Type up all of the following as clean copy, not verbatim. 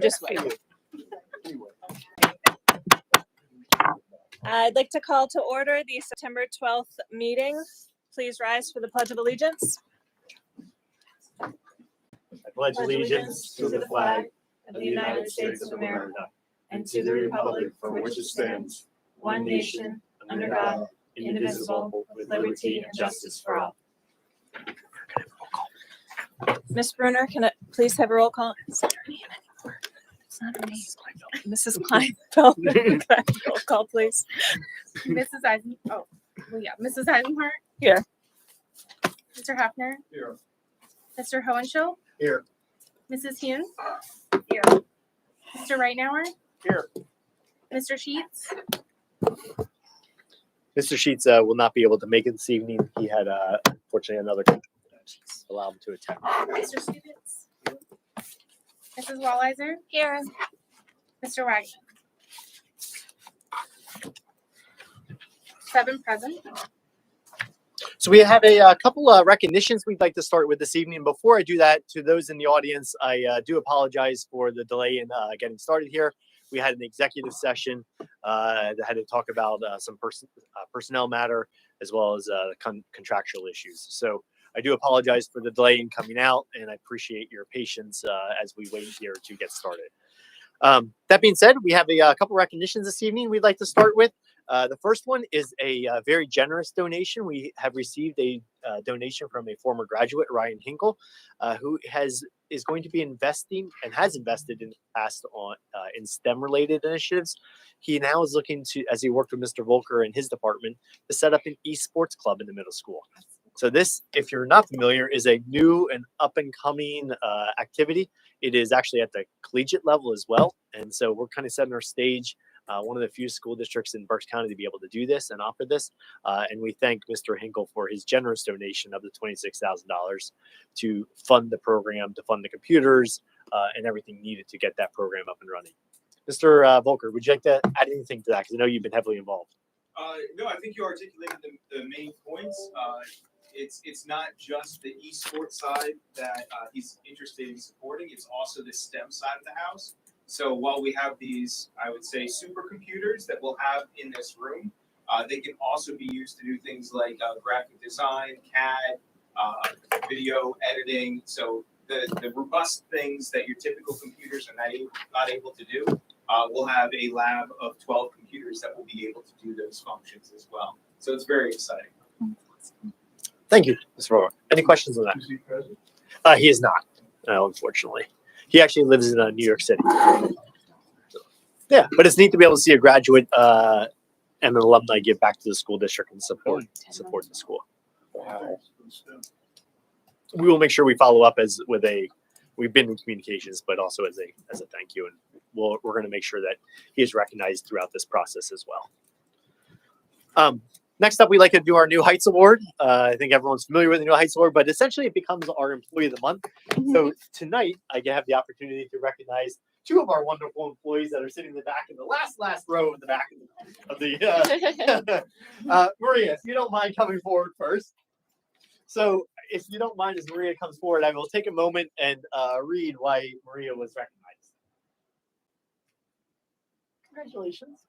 Just wait. I'd like to call to order the September 12th meeting. Please rise for the Pledge of Allegiance. I pledge allegiance to the flag of the United States of America and to the republic for which it stands, one nation, under God, indivisible, with liberty and justice for all. Ms. Bruner, can I please have a roll call? It's not her name anymore. It's not her name. Mrs. Kleinfeld. Roll call, please. Mrs. Eisenhart. Here. Mr. Hefner. Here. Mr. Hohenschel. Here. Mrs. Hune. Here. Mr. Reitnauer. Here. Mr. Sheets. Mr. Sheets will not be able to make it this evening. He had, unfortunately, another allow him to attend. Mr. Stevens. Mrs. Walliser. Here. Mr. Wagner. 7 present. So we have a couple of recognitions we'd like to start with this evening. Before I do that, to those in the audience, I do apologize for the delay in getting started here. We had an executive session that had to talk about some personnel matter as well as contractual issues. So I do apologize for the delay in coming out, and I appreciate your patience as we wait here to get started. That being said, we have a couple recognitions this evening we'd like to start with. The first one is a very generous donation. We have received a donation from a former graduate, Ryan Hinkle, who is going to be investing and has invested in the past on in STEM-related initiatives. He now is looking to, as he worked with Mr. Volker and his department, to set up an esports club in the middle school. So this, if you're not familiar, is a new and up-and-coming activity. It is actually at the collegiate level as well. And so we're kind of setting our stage, one of the few school districts in Berks County to be able to do this and offer this. And we thank Mr. Hinkle for his generous donation of the $26,000 to fund the program, to fund the computers, and everything needed to get that program up and running. Mr. Volker, would you like to add anything to that? Because I know you've been heavily involved. No, I think you articulated the main points. It's not just the esports side that he's interested in supporting. It's also the STEM side of the house. So while we have these, I would say, supercomputers that we'll have in this room, they can also be used to do things like graphic design, CAD, video editing. So the robust things that your typical computers are not able to do, we'll have a lab of 12 computers that will be able to do those functions as well. So it's very exciting. Thank you, Mr. Volker. Any questions on that? Is he present? He is not, unfortunately. He actually lives in New York City. So, yeah, but it's neat to be able to see a graduate and an alumni give back to the school district and support the school. We will make sure we follow up we've been in communications, but also as a thank you, and we're going to make sure that he is recognized throughout this process as well. Next up, we like to do our New Heights Award. I think everyone's familiar with the New Heights Award, but essentially it becomes our Employee of the Month. So tonight, I have the opportunity to recognize two of our wonderful employees that are sitting in the back, in the last row in the back of the. Maria, if you don't mind coming forward first. So if you don't mind, as Maria comes forward, I will take a moment and read why Maria was recognized. Congratulations.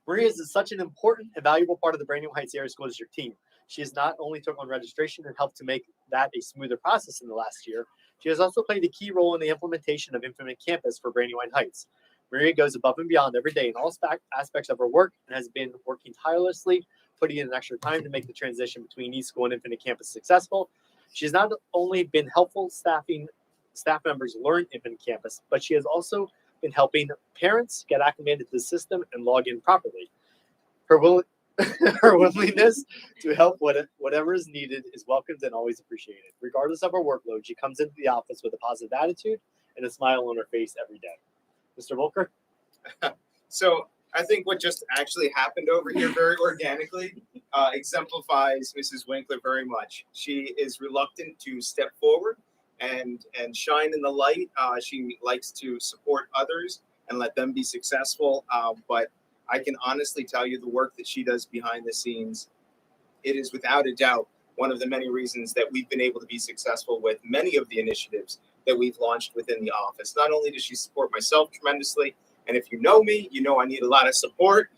Maria is such an important and valuable part of the Brandywine Heights Area School District team. She has not only took on registration and helped to make that a smoother process in the last year, she has also played a key role in the implementation of Infinite Campus for Brandywine Heights. Maria goes above and beyond every day in all aspects of her work and has been working tirelessly, putting in an extra time to make the transition between East School and Infinite Campus successful. She has not only been helpful staff members learn Infinite Campus, but she has also been helping parents get acclimated to the system and log in properly. Her willingness to help whatever is needed is welcomed and always appreciated. Regardless of her workload, she comes into the office with a positive attitude and a smile on her face every day. Mr. Volker? So I think what just actually happened over here very organically exemplifies Mrs. Winkler very much. She is reluctant to step forward and shine in the light. She likes to support others and let them be successful. But I can honestly tell you the work that she does behind the scenes, it is without a doubt one of the many reasons that we've been able to be successful with many of the initiatives that we've launched within the office. Not only does she support myself tremendously, and if you know me, you know I need a lot of support.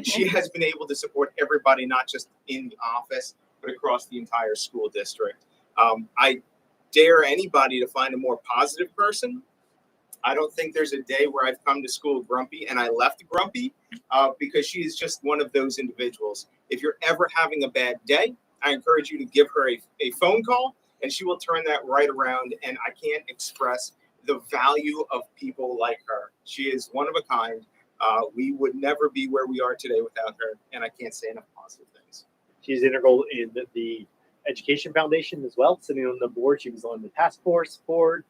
She has been able to support everybody, not just in the office, but across the entire school district. I dare anybody to find a more positive person. I don't think there's a day where I've come to school grumpy and I left grumpy, because she is just one of those individuals. If you're ever having a bad day, I encourage you to give her a phone call, and she will turn that right around. And I can't express the value of people like her. She is one of a kind. We would never be where we are today without her, and I can't say enough positive things. She's integral in the Education Foundation as well, sitting on the board. She was on the task force board.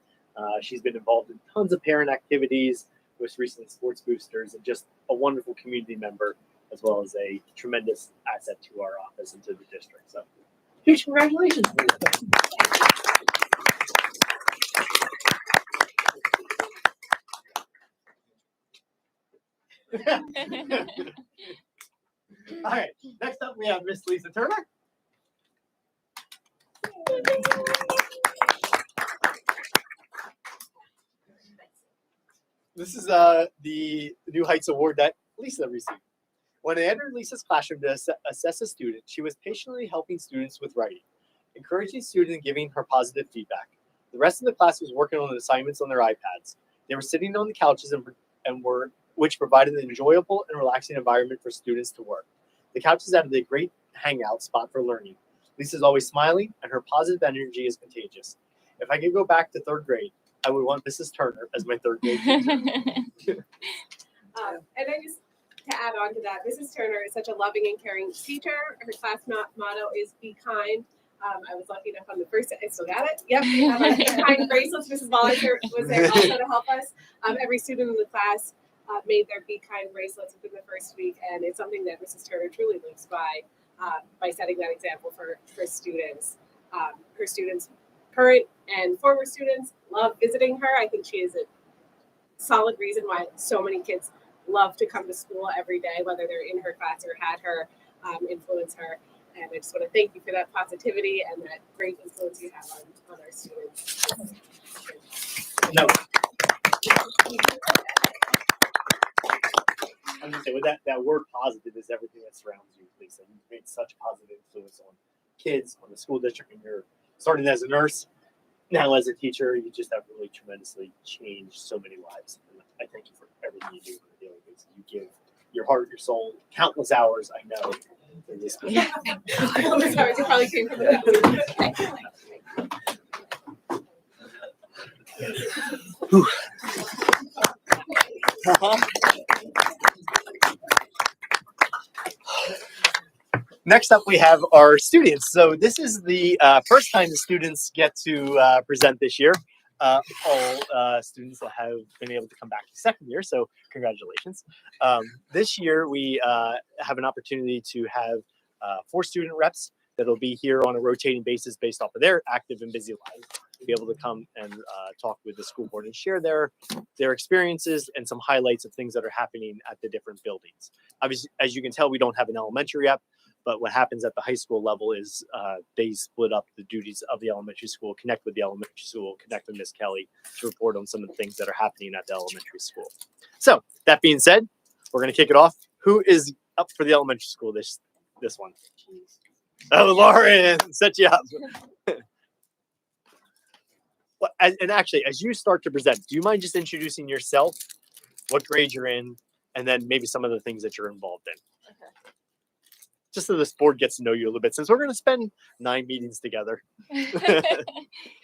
She's been involved in tons of parent activities, most recently sports boosters, and just a wonderful community member, as well as a tremendous asset to our office and to the district. So, huge congratulations. All right, next up we have Miss Lisa Turner. This is the New Heights Award that Lisa received. When I entered Lisa's classroom to assess a student, she was patiently helping students with writing, encouraging students and giving her positive feedback. The rest of the class was working on assignments on their iPads. They were sitting on the couches which provided an enjoyable and relaxing environment for students to work. The couches added a great hangout spot for learning. Lisa's always smiling, and her positive energy is contagious. If I could go back to third grade, I would want Mrs. Turner as my third grade teacher. And I just, to add on to that, Mrs. Turner is such a loving and caring teacher. Her class motto is "Be kind." I was lucky enough on the first. I still got it. Yep. We have our Be Kind bracelets. Mrs. Volunteer was there also to help us. Every student in the class made their Be Kind bracelets within the first week, and it's something that Mrs. Turner truly lives by setting that example for students. Her students, current and former students, love visiting her. I think she is a solid reason why so many kids love to come to school every day, whether they're in her class or had her influence her. And I just want to thank you for that positivity and that great influence you have on our students. No. I'm gonna say with that word positive is everything that surrounds you, Lisa. You've made such a positive influence on kids, on the school district, and you're starting as a nurse, now as a teacher. You just have really tremendously changed so many lives. And I thank you for everything you do on a daily basis. You give your heart, your soul, countless hours, I know. For this. I'm sorry, you probably came from the Next up, we have our students. So this is the first time the students get to present this year. All students have been able to come back to second year, so congratulations. This year, we have an opportunity to have 4 student reps that'll be here on a rotating basis based off of their active and busy lives, to be able to come and talk with the school board and share their experiences and some highlights of things that are happening at the different buildings. Obviously, as you can tell, we don't have an elementary rep, but what happens at the high school level is they split up the duties of the elementary school, connect with the elementary school, connect with Miss Kelly to report on some of the things that are happening at the elementary school. So that being said, we're going to kick it off. Who is up for the elementary school this one? Oh, Lauren, set you up. Well, and actually, as you start to present, do you mind just introducing yourself, what grade you're in, and then maybe some of the things that you're involved in? Okay. Just so this board gets to know you a little bit, since we're going to spend 9 meetings together.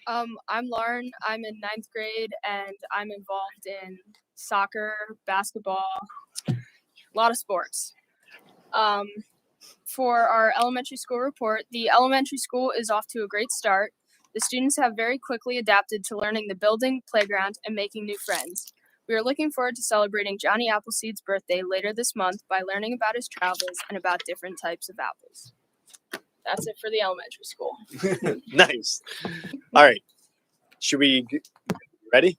I'm Lauren. I'm in 9th grade, and I'm involved in soccer, basketball, a lot of sports. For our elementary school report, the elementary school is off to a great start. The students have very quickly adapted to learning the building, playground, and making new friends. We are looking forward to celebrating Johnny Appleseed's birthday later this month by learning about his travels and about different types of apples. That's it for the elementary school. Nice. All right. Should we ready?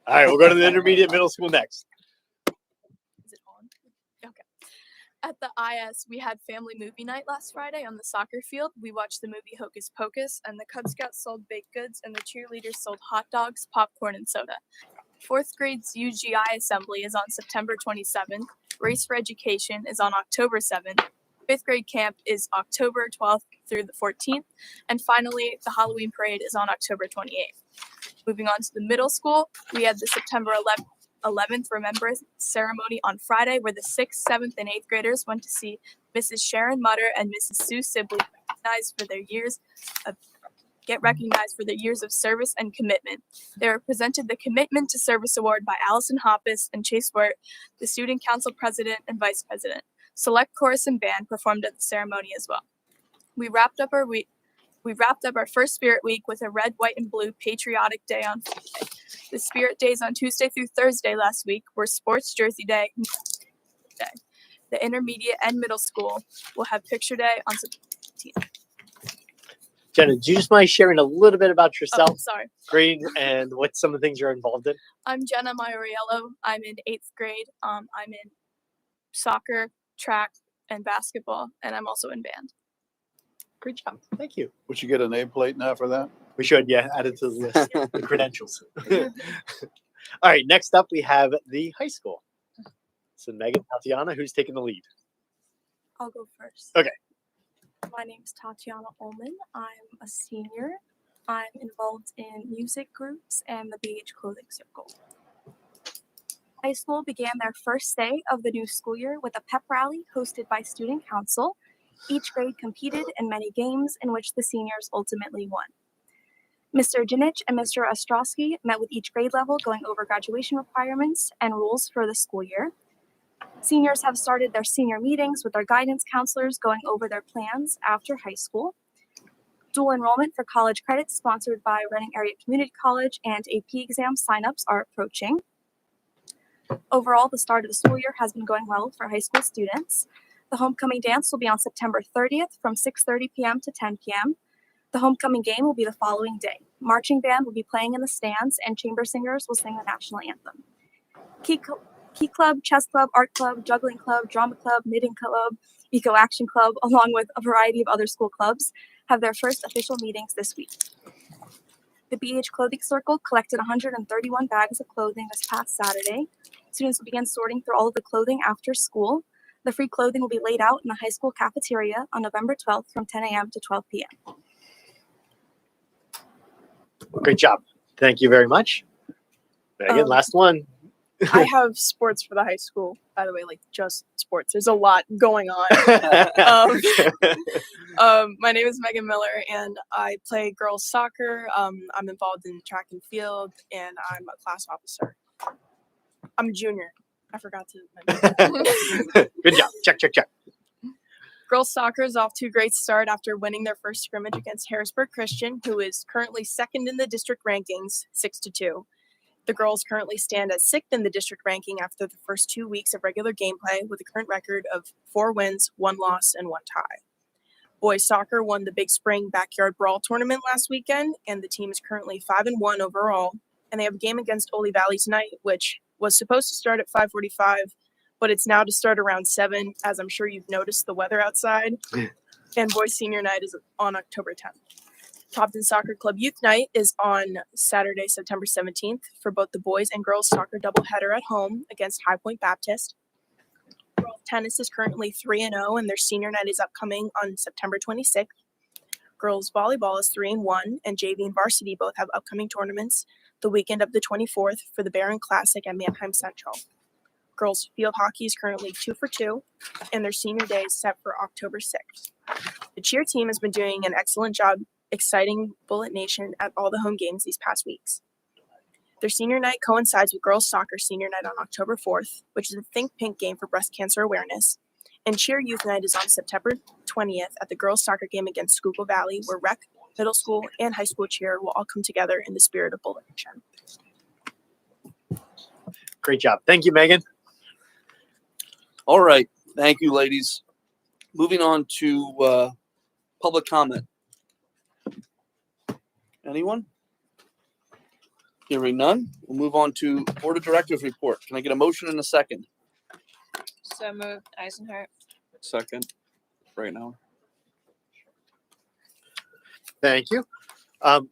All right, we'll go to the intermediate middle school next. Is it on? Okay. At the IS, we had family movie night last Friday on the soccer field. We watched the movie Hocus Pocus, and the Cub Scouts sold baked goods, and the cheerleaders sold hot dogs, popcorn, and soda. Fourth grade's UGI assembly is on September 27th. Race for Education is on October 7th. Fifth grade camp is October 12th through the 14th. And finally, the Halloween parade is on October 28th. Moving on to the middle school, we had the September 11th Remembrance Ceremony on Friday, where the 6th, 7th, and 8th graders went to see Mrs. Sharon Mutter and Mrs. Sue Sibley get recognized for their years of service and commitment. They were presented the Commitment to Service Award by Allison Hoppus and Chase Wirt, the Student Council President and Vice President. Select chorus and band performed at the ceremony as well. We wrapped up our first Spirit Week with a red, white, and blue patriotic day on Friday. The Spirit Days on Tuesday through Thursday last week were Sports Jersey Day. The intermediate and middle school will have Picture Day on September 18th. Jenna, do you just mind sharing a little bit about yourself, Oh, sorry. grade, and what some of the things you're involved in? I'm Jenna Maioriello. I'm in 8th grade. I'm in soccer, track, and basketball, and I'm also in band. Great job. Thank you. We should get a nameplate now for that. We should, yeah, add it to the list. The credentials. All right, next up we have the high school. So Megan, Tatiana, who's taking the lead? I'll go first. Okay. My name is Tatiana Ullman. I'm a senior. I'm involved in music groups and the BH Clothing Circle. High school began their first day of the new school year with a pep rally hosted by Student Council. Each grade competed in many games in which the seniors ultimately won. Mr. Dinich and Mr. Ostrowski met with each grade level going over graduation requirements and rules for the school year. Seniors have started their senior meetings with their guidance counselors going over their plans after high school. Dual enrollment for college credits sponsored by Reading Area Community College and AP exam signups are approaching. Overall, the start of the school year has been going well for high school students. The homecoming dance will be on September 30th from 6:30 p.m. to 10 p.m. The homecoming game will be the following day. Marching band will be playing in the stands and chamber singers will sing the national anthem. Key Club, Chess Club, Art Club, Juggling Club, Drama Club, Knitting Club, Eco Action Club, along with a variety of other school clubs, have their first official meetings this week. The BH Clothing Circle collected 131 bags of clothing this past Saturday. Students will begin sorting through all of the clothing after school. The free clothing will be laid out in the high school cafeteria on November 12th from 10 a.m. to 12 p.m. Great job. Thank you very much. Megan, last one. I have sports for the high school, by the way, like just sports. There's a lot going on. My name is Megan Miller, and I play girls soccer. I'm involved in track and field, and I'm a class officer. I'm a junior. I forgot to mention. Good job. Check. Girls soccer is off to a great start after winning their first scrimmage against Harrisburg Christian, who is currently second in the district rankings, 6-2. The girls currently stand at 6th in the district ranking after the first 2 weeks of regular gameplay with a current record of 4 wins, 1 loss, and 1 tie. Boys soccer won the Big Spring Backyard Brawl tournament last weekend, and the team is currently 5-1 overall. And they have a game against Ole Valley tonight, which was supposed to start at 5:45, but it's now to start around 7, as I'm sure you've noticed the weather outside. And boys senior night is on October 10th. Topton Soccer Club Youth Night is on Saturday, September 17th for both the boys and girls soccer doubleheader at home against High Point Baptist. Girls tennis is currently 3-0, and their senior night is upcoming on September 26th. Girls volleyball is 3-1, and JV and varsity both have upcoming tournaments the weekend of the 24th for the Barron Classic at Mannheim Central. Girls field hockey is currently 2-2, and their senior day is set for October 6th. The cheer team has been doing an excellent job exciting Bullet Nation at all the home games these past weeks. Their senior night coincides with girls soccer senior night on October 4th, which is a Think Pink game for breast cancer awareness. And cheer youth night is on September 20th at the girls soccer game against Schuylkill Valley, where rec, middle school, and high school cheer will all come together in the spirit of Bullet Nation. Great job. Thank you, Megan. All right. Thank you, ladies. Moving on to public comment. Anyone? Hearing none, we'll move on to Board of Directors report. Can I get a motion in a second? So moved. Eisenhart. Second, right now. Thank you.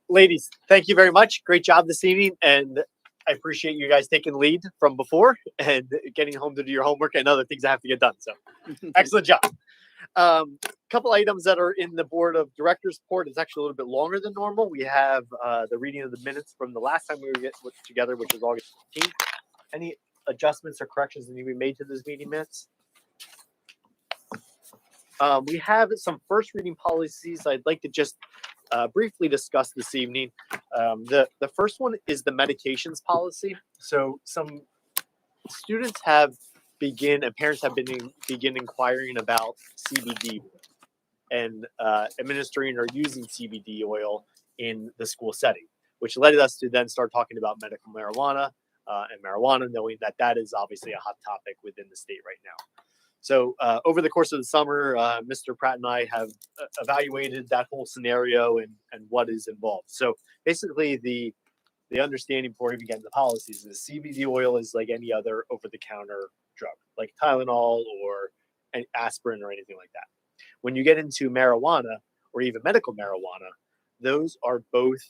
Ladies, thank you very much. Great job this evening. And I appreciate you guys taking lead from before and getting home to do your homework and other things that have to get done. So excellent job. Couple items that are in the board of directors report. It's actually a little bit longer than normal. We have the reading of the minutes from the last time we were together, which was August 15th. Any adjustments or corrections that need to be made to those meeting minutes? We have some first reading policies I'd like to just briefly discuss this evening. The first one is the medications policy. So some students have and parents have begin inquiring about CBD and administering or using CBD oil in the school setting, which led us to then start talking about medical marijuana and marijuana, knowing that that is obviously a hot topic within the state right now. So over the course of the summer, Mr. Pratt and I have evaluated that whole scenario and what is involved. So basically the understanding before even getting the policies is CBD oil is like any other over-the-counter drug, like Tylenol or an aspirin or anything like that. When you get into marijuana or even medical marijuana, those are both,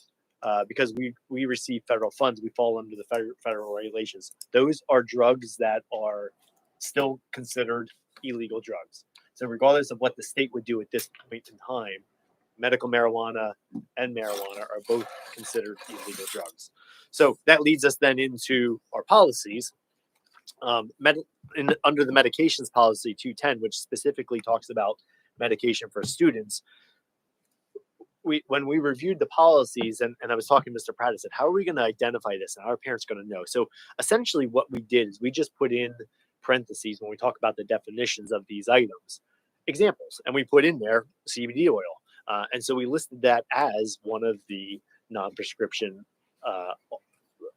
because we receive federal funds, we fall under the federal regulations. Those are drugs that are still considered illegal drugs. So regardless of what the state would do at this point in time, medical marijuana and marijuana are both considered illegal drugs. So that leads us then into our policies. Under the medications policy 210, which specifically talks about medication for students, when we reviewed the policies and I was talking to Mr. Pratt, I said, how are we going to identify this and how are parents going to know? So essentially what we did is we just put in parentheses when we talk about the definitions of these items, examples, and we put in there CBD oil. And so we listed that as one of the non-prescription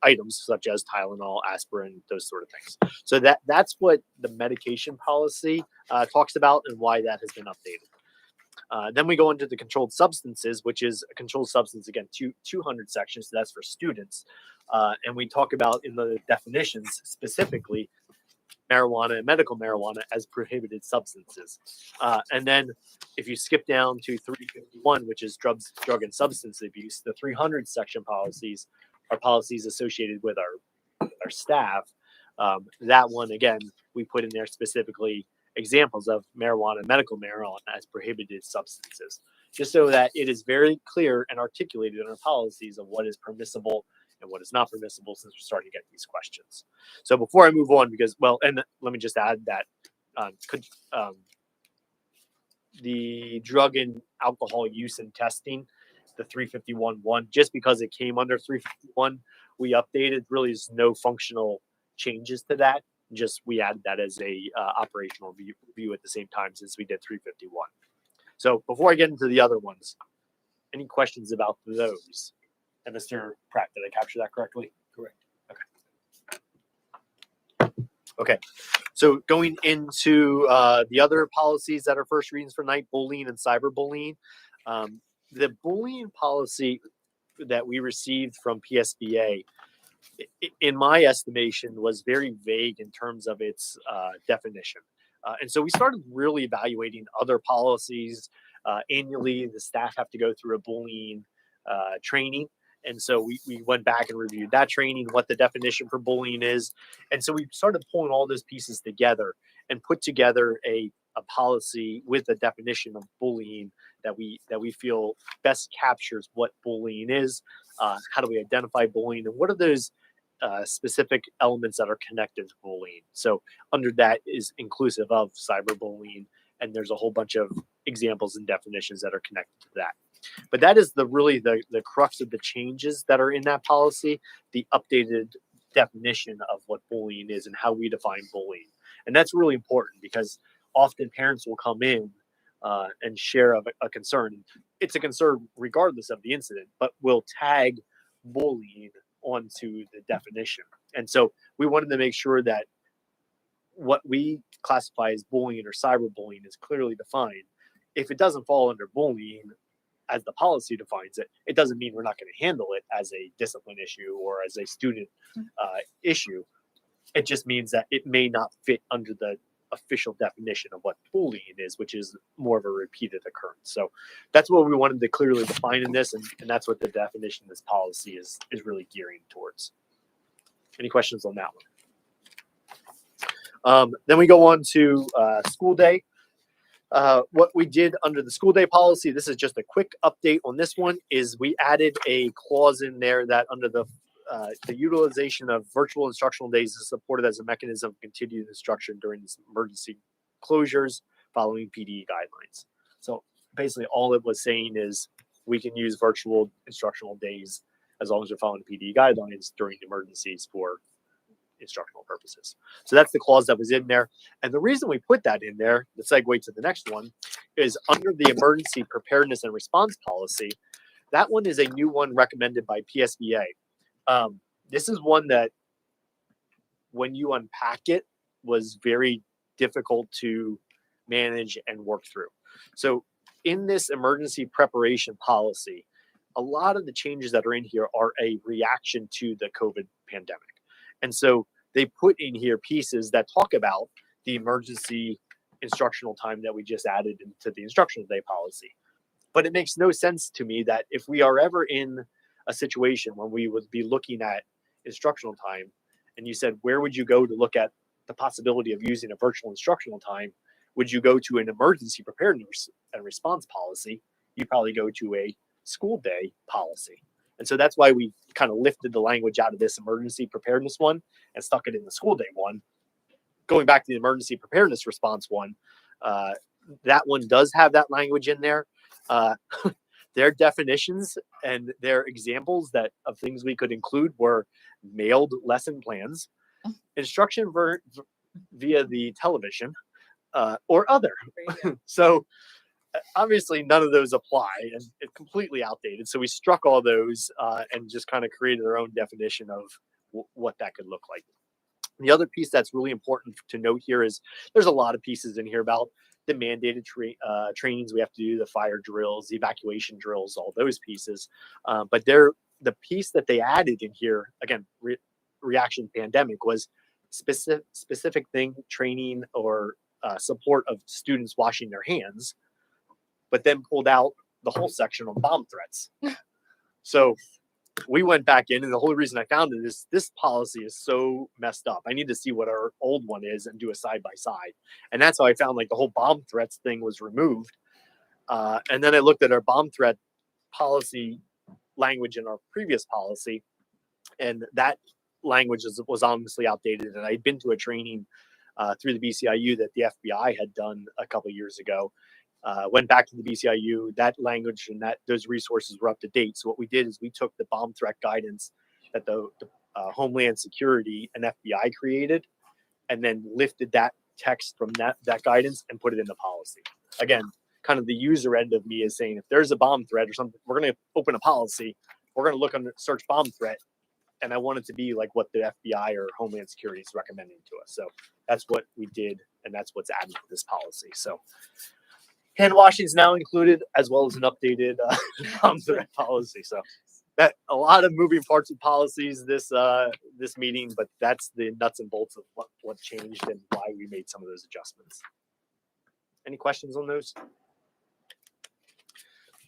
items such as Tylenol, aspirin, those sort of things. So that's what the medication policy talks about and why that has been updated. Then we go into the controlled substances, which is a controlled substance, again, 200 sections. So that's for students. And we talk about in the definitions specifically marijuana and medical marijuana as prohibited substances. And then if you skip down to 351, which is drug and substance abuse, the 300 section policies are policies associated with our staff. That one, again, we put in there specifically examples of marijuana and medical marijuana as prohibited substances, just so that it is very clear and articulated in our policies of what is permissible and what is not permissible, since we're starting to get these questions. So before I move on, because, well, and let me just add that the drug and alcohol use and testing, the 351.1, just because it came under 351, we updated. Really is no functional changes to that. Just we added that as a operational review at the same time since we did 351. So before I get into the other ones, any questions about those? And Mr. Pratt, did I capture that correctly? Correct. Okay. So going into the other policies that are first readings for tonight, bullying and cyberbullying. The bullying policy that we received from PSBA, in my estimation, was very vague in terms of its definition. And so we started really evaluating other policies. Annually, the staff have to go through a bullying training. And so we went back and reviewed that training, what the definition for bullying is. And so we started pulling all those pieces together and put together a policy with a definition of bullying that we feel best captures what bullying is, how do we identify bullying, and what are those specific elements that are connected to bullying. So under that is inclusive of cyberbullying, and there's a whole bunch of examples and definitions that are connected to that. But that is really the crux of the changes that are in that policy, the updated definition of what bullying is and how we define bullying. And that's really important because often parents will come in and share a concern. It's a concern regardless of the incident, but will tag bullying onto the definition. And so we wanted to make sure that what we classify as bullying or cyberbullying is clearly defined. If it doesn't fall under bullying, as the policy defines it, it doesn't mean we're not going to handle it as a discipline issue or as a student issue. It just means that it may not fit under the official definition of what bullying is, which is more of a repeated occurrence. So that's what we wanted to clearly define in this, and that's what the definition of this policy is really gearing towards. Any questions on that one? Then we go on to school day. What we did under the school day policy, this is just a quick update on this one, is we added a clause in there that under the utilization of virtual instructional days is supported as a mechanism of continued instruction during this emergency closures following PDE guidelines. So basically all it was saying is we can use virtual instructional days as long as we're following PDE guidelines during emergencies for instructional purposes. So that's the clause that was in there. And the reason we put that in there, the segue to the next one, is under the emergency preparedness and response policy. That one is a new one recommended by PSBA. This is one that when you unpack it was very difficult to manage and work through. So in this emergency preparation policy, a lot of the changes that are in here are a reaction to the COVID pandemic. And so they put in here pieces that talk about the emergency instructional time that we just added into the instructional day policy. But it makes no sense to me that if we are ever in a situation when we would be looking at instructional time, and you said, where would you go to look at the possibility of using a virtual instructional time? Would you go to an emergency preparedness and response policy? You probably go to a school day policy. And so that's why we kind of lifted the language out of this emergency preparedness one and stuck it in the school day one. Going back to the emergency preparedness response one, that one does have that language in there. Their definitions and their examples of things we could include were mailed lesson plans, instruction via the television, or other. So obviously none of those apply and it's completely outdated. So we struck all those and just kind of created our own definition of what that could look like. The other piece that's really important to note here is there's a lot of pieces in here about the mandated trainings we have to do, the fire drills, the evacuation drills, all those pieces. But the piece that they added in here, again, reaction pandemic, was specific thing, training or support of students washing their hands, but then pulled out the whole section on bomb threats. So we went back in, and the whole reason I found it is this policy is so messed up. I need to see what our old one is and do a side by side. And that's how I found like the whole bomb threats thing was removed. And then I looked at our bomb threat policy language in our previous policy, and that language was honestly outdated. And I'd been to a training through the BCIU that the FBI had done a couple of years ago. Went back to the BCIU, that language and those resources were up to date. So what we did is we took the bomb threat guidance that the Homeland Security and FBI created, and then lifted that text from that guidance and put it in the policy. Again, kind of the user end of me is saying, if there's a bomb threat or something, we're going to open a policy. We're going to look under search bomb threat. And I want it to be like what the FBI or Homeland Security is recommending to us. So that's what we did. And that's what's added to this policy. So hand washing is now included, as well as an updated bomb threat policy. So that a lot of moving parts of policies this meeting, but that's the nuts and bolts of what changed and why we made some of those adjustments. Any questions on those?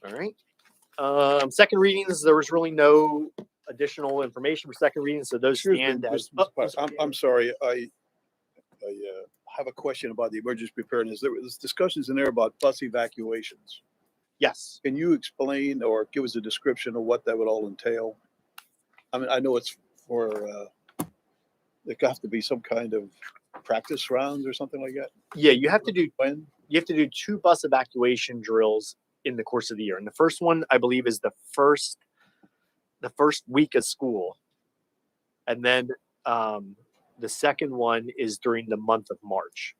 All right. Second readings, there was really no additional information for second readings, so those stand as. I'm sorry, I have a question about the emergency preparedness. There was discussions in there about bus evacuations. Yes. Can you explain or give us a description of what that would all entail? I mean, I know it's for, there have to be some kind of practice rounds or something like that. Yeah, you have to do When? 2 bus evacuation drills in the course of the year. And the first one, I believe, is the first week of school. And then the second one is during the month of March.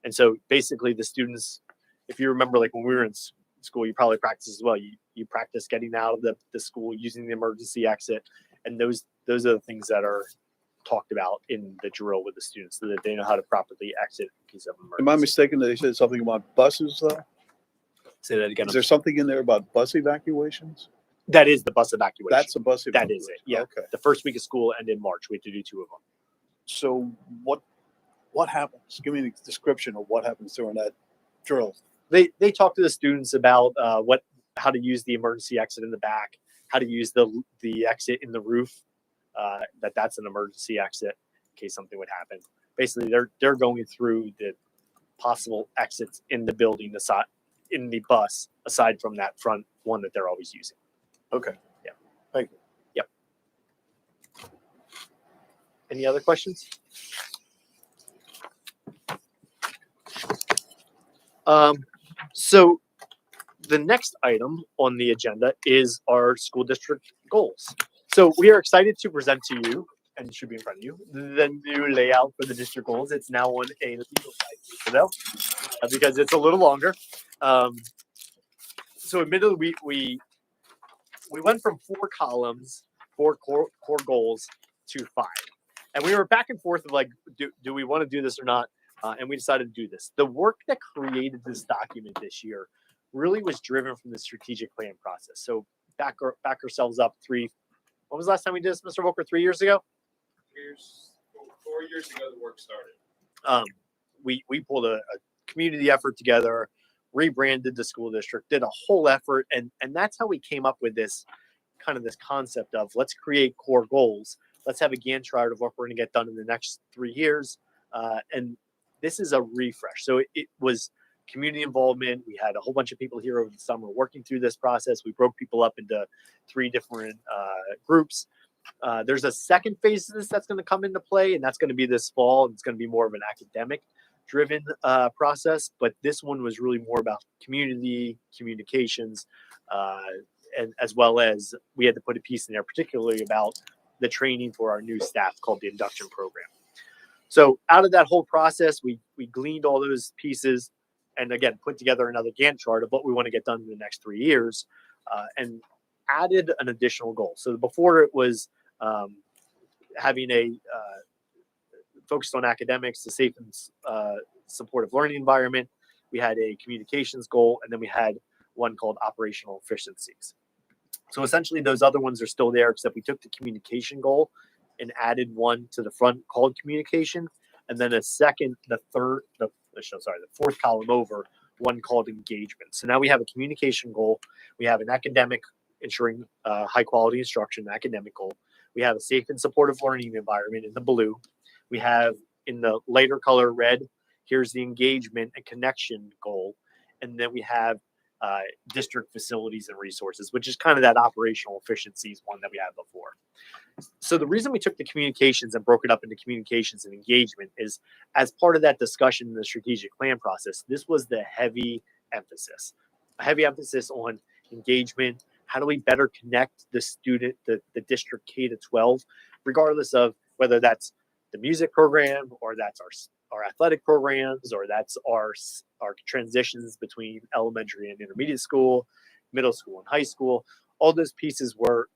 And so basically the students, if you remember, like when we were in school, you probably practice as well. You practice getting out of the school, using the emergency exit. And those are the things that are talked about in the drill with the students so that they know how to properly exit in case of emergency. Am I mistaken that they said something about buses though? Say that again. Is there something in there about bus evacuations? That is the bus evacuation. That's a bus That evacuation. is it. Yeah. Okay. The first week of school and in March, we have to do 2 of them. So what what happens? Give me a description of what happens during that drill. They talk to the students about how to use the emergency exit in the back, how to use the exit in the roof. That's an emergency exit in case something would happen. Basically, they're going through the possible exits in the building, in the bus, aside from that front one that they're always using. Okay. Yeah. Thank you. Yep. Any other questions? So the next item on the agenda is our school district goals. So we are excited to present to you, and it should be in front of you, the new layout for the district goals. It's now on a legal site because it's a little longer. So admittedly, we went from 4 columns, 4 core goals to 5. And we were back and forth of like, do we want to do this or not? And we decided to do this. The work that created this document this year really was driven from the strategic plan process. So back ourselves up when was the last time we did this, Mr. Volker? 3 years ago? 4 years ago, the work started. We pulled a community effort together, rebranded the school district, did a whole effort, and that's how we came up with this concept of let's create core goals. Let's have a Gantt chart of what we're going to get done in the next 3 years. And this is a refresh. So it was community involvement. We had a whole bunch of people here over the summer working through this process. We broke people up into 3 different groups. There's a second phase of this that's going to come into play, and that's going to be this fall. It's going to be more of an academic driven process, but this one was really more about community communications, and as well as we had to put a piece in there particularly about the training for our new staff called the induction program. So out of that whole process, we gleaned all those pieces and again put together another Gantt chart of what we want to get done in the next 3 years, and added an additional goal. So before it was having a focused on academics, a safe and supportive learning environment. We had a communications goal, and then we had one called operational efficiencies. So essentially those other ones are still there, except we took the communication goal and added one to the front called communication, and then the fourth column over, one called engagement. So now we have a communication goal. We have an academic, ensuring high quality instruction, academic goal. We have a safe and supportive learning environment in the blue. We have in the lighter color red, here's the engagement and connection goal. And then we have district facilities and resources, which is kind of that operational efficiencies one that we had before. So the reason we took the communications and broke it up into communications and engagement is as part of that discussion in the strategic plan process, this was the heavy emphasis. A heavy emphasis on engagement. How do we better connect the student, the district K to 12, regardless of whether that's the music program or that's our athletic programs or that's our transitions between elementary and intermediate school, middle school and high school. All those pieces were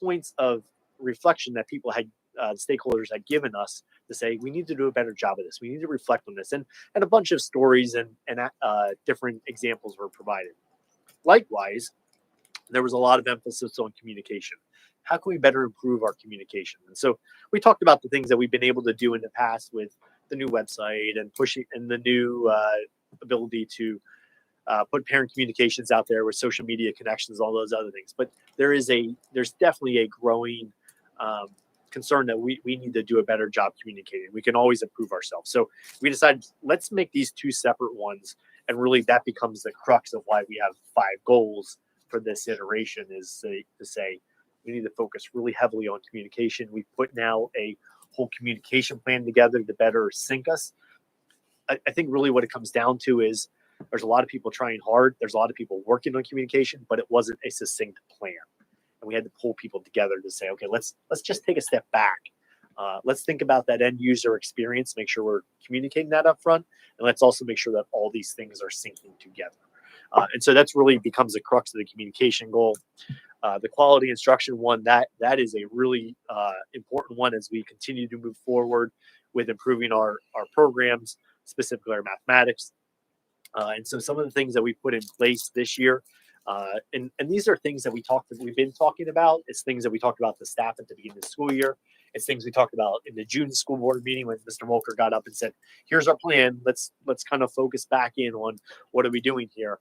points of reflection that people had, stakeholders had given us to say, we need to do a better job of this. We need to reflect on this. And a bunch of stories and different examples were provided. Likewise, there was a lot of emphasis on communication. How can we better improve our communication? And so we talked about the things that we've been able to do in the past with the new website and pushing and the new ability to put parent communications out there with social media connections, all those other things. But there's definitely a growing concern that we need to do a better job communicating. We can always improve ourselves. So we decided, let's make these 2 separate ones. And really that becomes the crux of why we have 5 goals for this iteration, is to say, we need to focus really heavily on communication. We put now a whole communication plan together to better sync us. I think really what it comes down to is there's a lot of people trying hard. There's a lot of people working on communication, but it wasn't a succinct plan. And we had to pull people together to say, okay, let's just take a step back. Let's think about that end user experience, make sure we're communicating that up front. And let's also make sure that all these things are syncing together. And so that's really becomes the crux of the communication goal. The quality instruction one, that is a really important one as we continue to move forward with improving our programs, specifically our mathematics. And so some of the things that we put in place this year, and these are things that we've been talking about. It's things that we talked about the staff at the beginning of the school year. It's things we talked about in the June school board meeting when Mr. Mulker got up and said, here's our plan. Let's kind of focus back in on what are we doing here.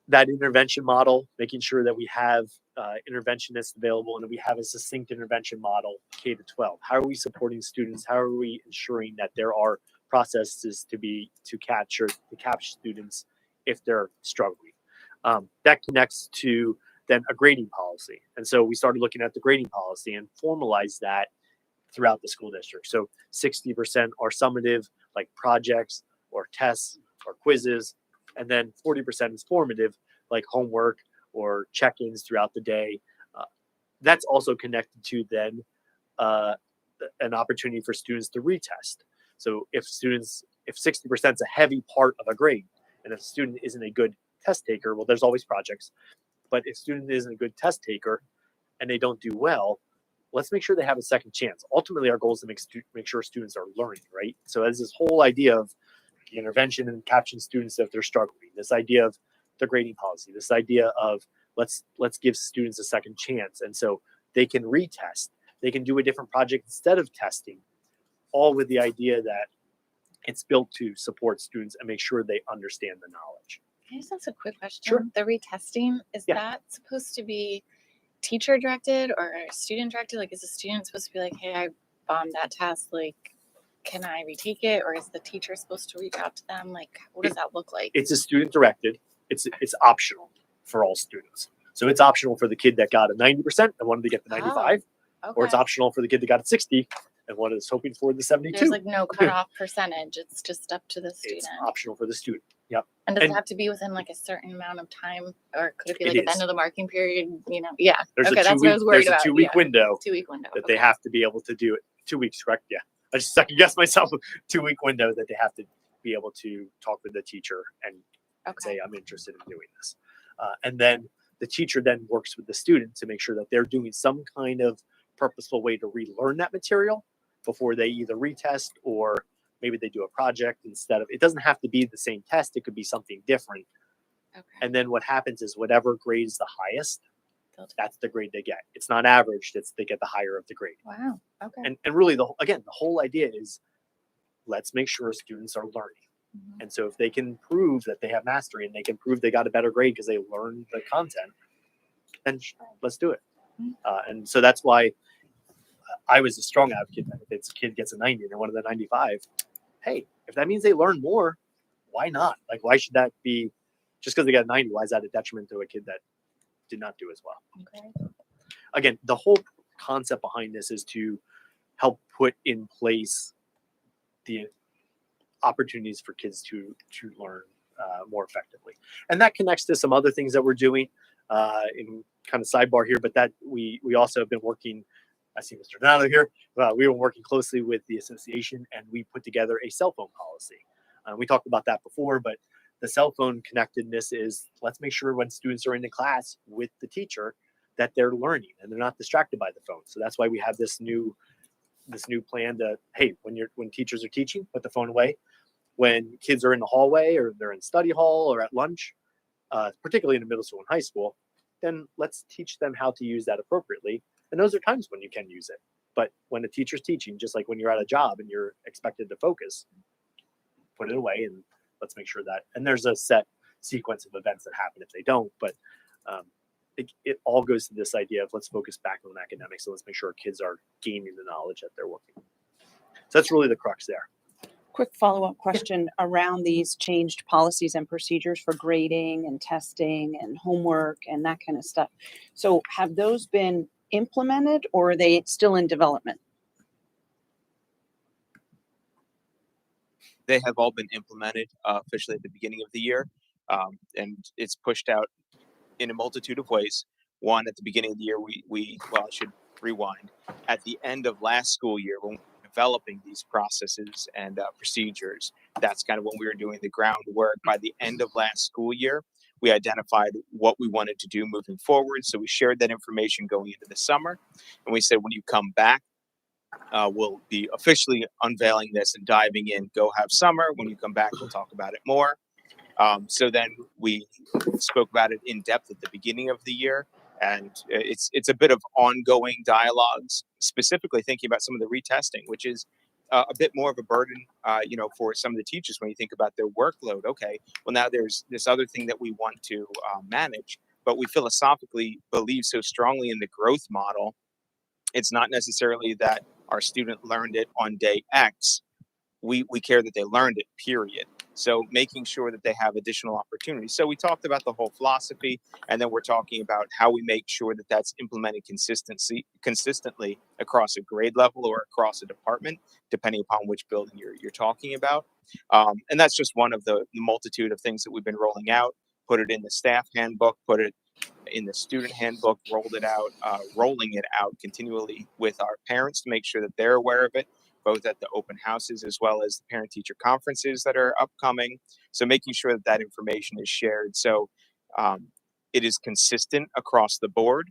That intervention model, making sure that we have interventionists available and that we have a succinct intervention model K to 12. How are we supporting students? How are we ensuring that there are processes to capture students if they're struggling? That connects to then a grading policy. And so we started looking at the grading policy and formalized that throughout the school district. So 60% are summative, like projects or tests or quizzes, and then 40% is formative, like homework or check-ins throughout the day. That's also connected to then an opportunity for students to retest. So if 60% is a heavy part of a grade, and if a student isn't a good test taker, well, there's always projects. But if a student isn't a good test taker and they don't do well, let's make sure they have a second chance. Ultimately, our goal is to make sure students are learning, right? So as this whole idea of the intervention and capturing students if they're struggling, this idea of the grading policy, this idea of let's give students a second chance. And so they can retest, they can do a different project instead of testing, all with the idea that it's built to support students and make sure they understand the knowledge. Can I just ask a quick question? Sure. The retesting, is Yeah. that supposed to be teacher directed or student directed? Like, is the student supposed to be like, hey, I bombed that test, like, can I retake it? Or is the teacher supposed to reach out to them? Like, what does that look like? It's a student directed. It's optional for all students. So it's optional for the kid that got a 90% and wanted to get the 95, or it's Okay. optional for the kid that got a 60 and one is hoping for the 72. There's like no cutoff percentage. It's just up to the student. It's optional for the student. Yep. And does and- it have to be within like a certain amount of time, or could it be It like at the is. end of the marking period? You know, yeah. There's Okay, a that's what I was worried about. 2-week Yeah. window 2-week window. that they have to be able to do it. 2 weeks, correct? Yeah. I just second guessed myself. 2-week window that they have to be able to talk with the teacher and say, I'm interested in doing this. And then the teacher then works with the student to make sure that they're doing some kind of purposeful way to relearn that material before they either retest or maybe they do a project instead of, it doesn't have to be the same test. It could be something different. Okay. And then what happens is whatever grade is the highest, that's the grade they get. It's not averaged. It's they get the higher of the grade. Wow. Okay. And really, the whole idea is let's make sure students are learning. Mhm. And so if they can prove that they have mastery and they can prove they got a better grade because they learned the content, then let's do it. And so that's why I was a strong advocate that if it's a kid gets a 90 and they wanted the 95, hey, if that means they learn more, why not? Like, why should that be just because they got a 90? Why is that a detriment to a kid that did not do as well? Okay. Again, the whole concept behind this is to help put in place the opportunities for kids to learn more effectively, and that connects to some other things that we're doing in kind of sidebar here. But that we also have been working. I see Mr. Donato here. We were working closely with the association, and we put together a cell phone policy. We talked about that before, but the cell phone connectedness is let's make sure when students are in the class with the teacher that they're learning and they're not distracted by the phone. So that's why we have this new plan to, hey, when teachers are teaching, put the phone away. When kids are in the hallway or they're in study hall or at lunch, particularly in the middle school and high school, then let's teach them how to use that appropriately. And those are times when you can use it. But when a teacher's teaching, just like when you're at a job and you're expected to focus, put it away and let's make sure that, and there's a set sequence of events that happen if they don't, but it all goes to this idea of let's focus back on academics and let's make sure our kids are gaining the knowledge that they're working. So that's really the crux there. Quick follow-up question around these changed policies and procedures for grading and testing and homework and that kind of stuff. So have those been implemented or are they still in development? They have all been implemented officially at the beginning of the year, and it's pushed out in a multitude of ways. One, at the beginning of the year, I should rewind. At the end of last school year, when we were developing these processes and procedures, that's kind of when we were doing the groundwork. By the end of last school year, we identified what we wanted to do moving forward. So we shared that information going into the summer, and we said, when you come back, we'll be officially unveiling this and diving in. Go have summer. When you come back, we'll talk about it more. So then we spoke about it in depth at the beginning of the year. And it's a bit of ongoing dialogues, specifically thinking about some of the retesting, which is a bit more of a burden, for some of the teachers when you think about their workload. Okay, well now there's this other thing that we want to manage, but we philosophically believe so strongly in the growth model. It's not necessarily that our student learned it on day X. We care that they learned it, period. So making sure that they have additional opportunities. So we talked about the whole philosophy, and then we're talking about how we make sure that that's implemented consistently across a grade level or across a department, depending upon which building you're talking about. And that's just one of the multitude of things that we've been rolling out. Put it in the staff handbook, put it in the student handbook, rolling it out continually with our parents to make sure that they're aware of it, both at the open houses as well as the parent-teacher conferences that are upcoming. So making sure that that information is shared. So it is consistent across the board,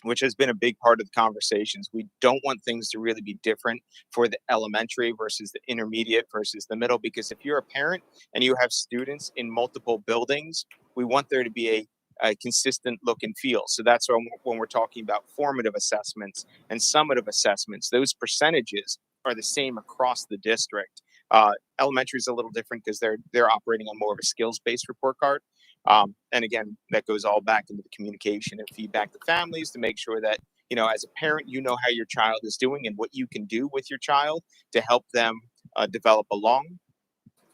which has been a big part of the conversations. We don't want things to really be different for the elementary versus the intermediate versus the middle, because if you're a parent and you have students in multiple buildings, we want there to be a consistent look and feel. So that's when we're talking about formative assessments and summative assessments, those percentages are the same across the district. Elementary is a little different because they're operating on more of a skills-based report card. And again, that goes all back into the communication and feedback to families to make sure that, as a parent, how your child is doing and what you can do with your child to help them develop along.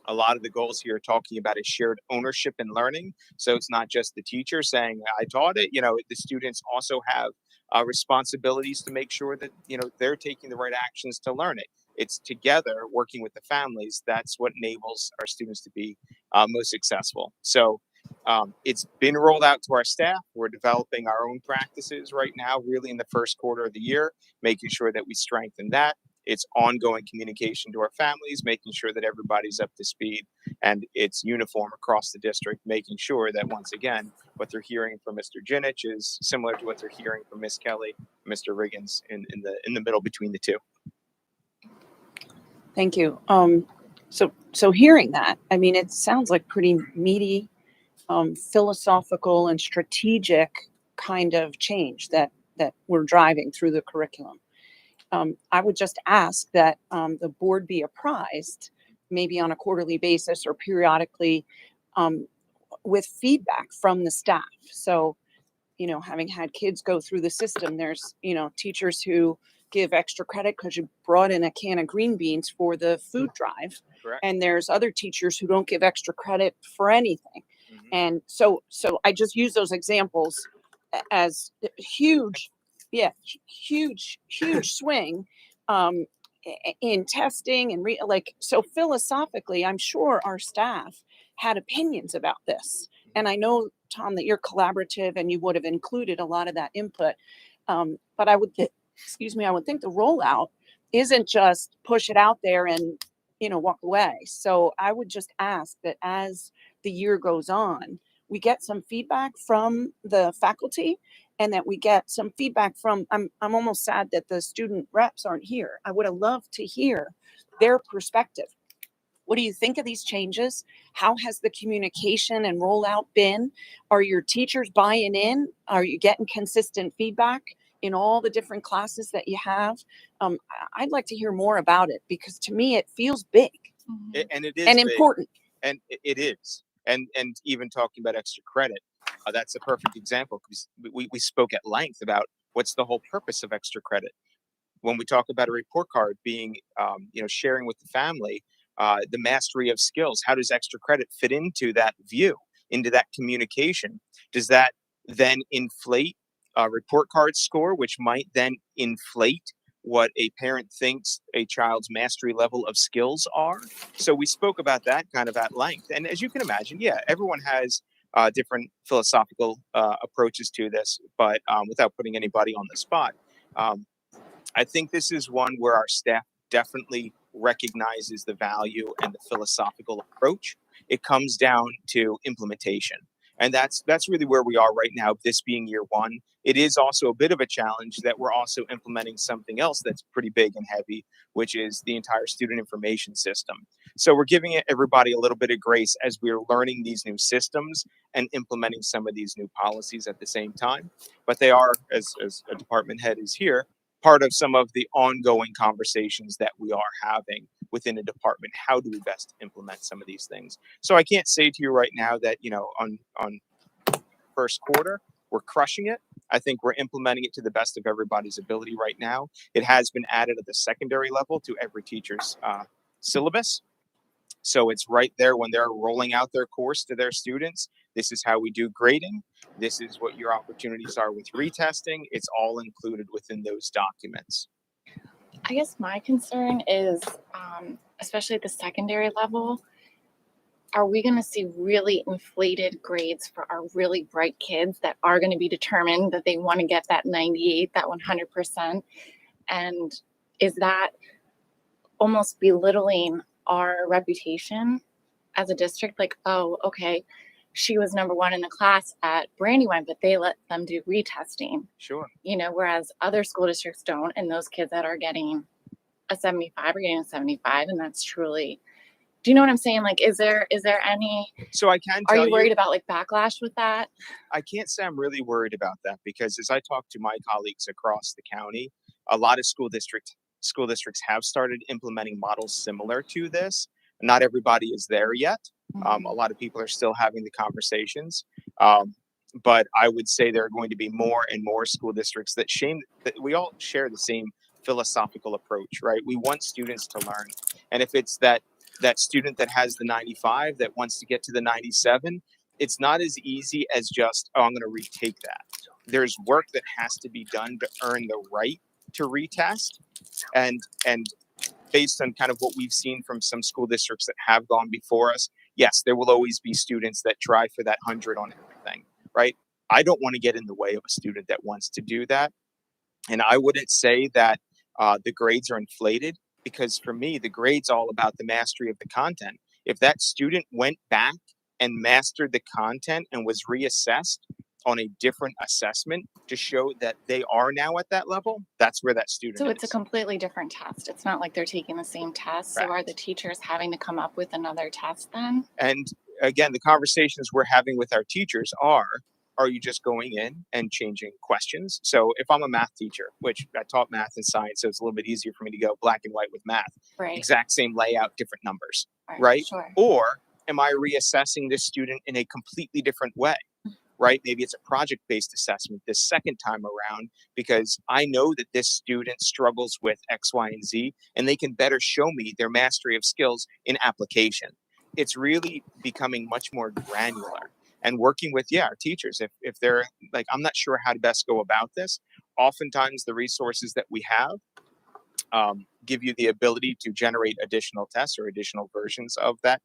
A lot of the goals here are talking about a shared ownership in learning. So it's not just the teacher saying, I taught it, the students also have responsibilities to make sure that, they're taking the right actions to learn it. It's together working with the families. That's what enables our students to be most successful. So it's been rolled out to our staff. We're developing our own practices right now, really in the first quarter of the year, making sure that we strengthen that. It's ongoing communication to our families, making sure that everybody's up to speed and it's uniform across the district, making sure that once again, what they're hearing from Mr. Ginich is similar to what they're hearing from Ms. Kelly, Mr. Riggins in the middle between the two. Thank you. So hearing that, it sounds like pretty meaty, philosophical and strategic kind of change that we're driving through the curriculum. I would just ask that the board be apprised, maybe on a quarterly basis or periodically, with feedback from the staff. So, having had kids go through the system, there's, teachers who give extra credit because you brought in a can of green beans for the food drive. Correct. And there's other teachers who don't give extra credit for anything. Mm-hmm. And so I just use those examples as huge swing in testing and so philosophically, I'm sure our staff had opinions about this. And I know, Tom, that you're collaborative and you would have included a lot of that input. But I would think the rollout isn't just push it out there and, walk away. So I would just ask that as the year goes on, we get some feedback from the faculty and that we get some feedback from, I'm almost sad that the student reps aren't here. I would have loved to hear their perspective. What do you think of these changes? How has the communication and rollout been? Are your teachers buying in? Are you getting consistent feedback in all the different classes that you have? I'd like to hear more about it because to me it feels big And it is and big. important. And it is. And even talking about extra credit, that's a perfect example because we spoke at length about what's the whole purpose of extra credit. When we talk about a report card being, sharing with the family, the mastery of skills, how does extra credit fit into that view, into that communication? Does that then inflate a report card score, which might then inflate what a parent thinks a child's mastery level of skills are? So we spoke about that kind of at length. And as you can imagine, everyone has different philosophical approaches to this, but without putting anybody on the spot, I think this is one where our staff definitely recognizes the value and the philosophical approach. It comes down to implementation. And that's really where we are right now, this being year one. it is also a bit of a challenge that we're also implementing something else that's pretty big and heavy, which is the entire student information system. So we're giving everybody a little bit of grace as we're learning these new systems and implementing some of these new policies at the same time. But they are, as a department head is here, part of some of the ongoing conversations that we are having within a department. How do we best implement some of these things? So I can't say to you right now that, on first quarter, we're crushing it. I think we're implementing it to the best of everybody's ability right now. It has been added at the secondary level to every teacher's syllabus. So it's right there when they're rolling out their course to their students. This is how we do grading. This is what your opportunities are with retesting. It's all included within those documents. I guess my concern is, especially at the secondary level, are we going to see really inflated grades for our really bright kids that are going to be determined that they want to get that 98, that 100%? And is that almost belittling our reputation as a district? Like, oh, okay, she was number one in the class at Brandywine, but they let them do retesting. Sure. Whereas other school districts don't, and those kids that are getting a 75 are getting a 75, and that's truly, do you know what I'm saying? Like, is there any, so I can are tell you worried about like backlash with that? I can't say I'm really worried about that, because as I talk to my colleagues across the county, a lot of school districts have started implementing models similar to this. Not everybody is there yet. A lot of people are still having the conversations. But I would say there are going to be more and more school districts that we all share the same philosophical approach, right? We want students to learn. And if it's that student that has the 95 that wants to get to the 97, it's not as easy as just, oh, I'm going to retake that. There's work that has to be done to earn the right to retest. And based on kind of what we've seen from some school districts that have gone before us, yes, there will always be students that try for that 100 on everything, right? I don't want to get in the way of a student that wants to do that. And I wouldn't say that the grades are inflated, because for me, the grade's all about the mastery of the content. If that student went back and mastered the content and was reassessed on a different assessment to show that they are now at that level, that's where that student So is. it's a completely different test. It's not like they're taking the same test. So are the teachers having to come up with another test then? And again, the conversations we're having with our teachers are you just going in and changing questions? So if I'm a math teacher, which I taught math and science, so it's a little bit easier for me to go black and white with math, Right. exact same layout, different numbers, right? Sure. Or am I reassessing this student in a completely different way? Right? Maybe it's a project-based assessment this second time around, because I know that this student struggles with X, Y, and Z, and they can better show me their mastery of skills in application. It's really becoming much more granular, and working with, our teachers. If they're like, I'm not sure how to best go about this, oftentimes the resources that we have give you the ability to generate additional tests or additional versions of that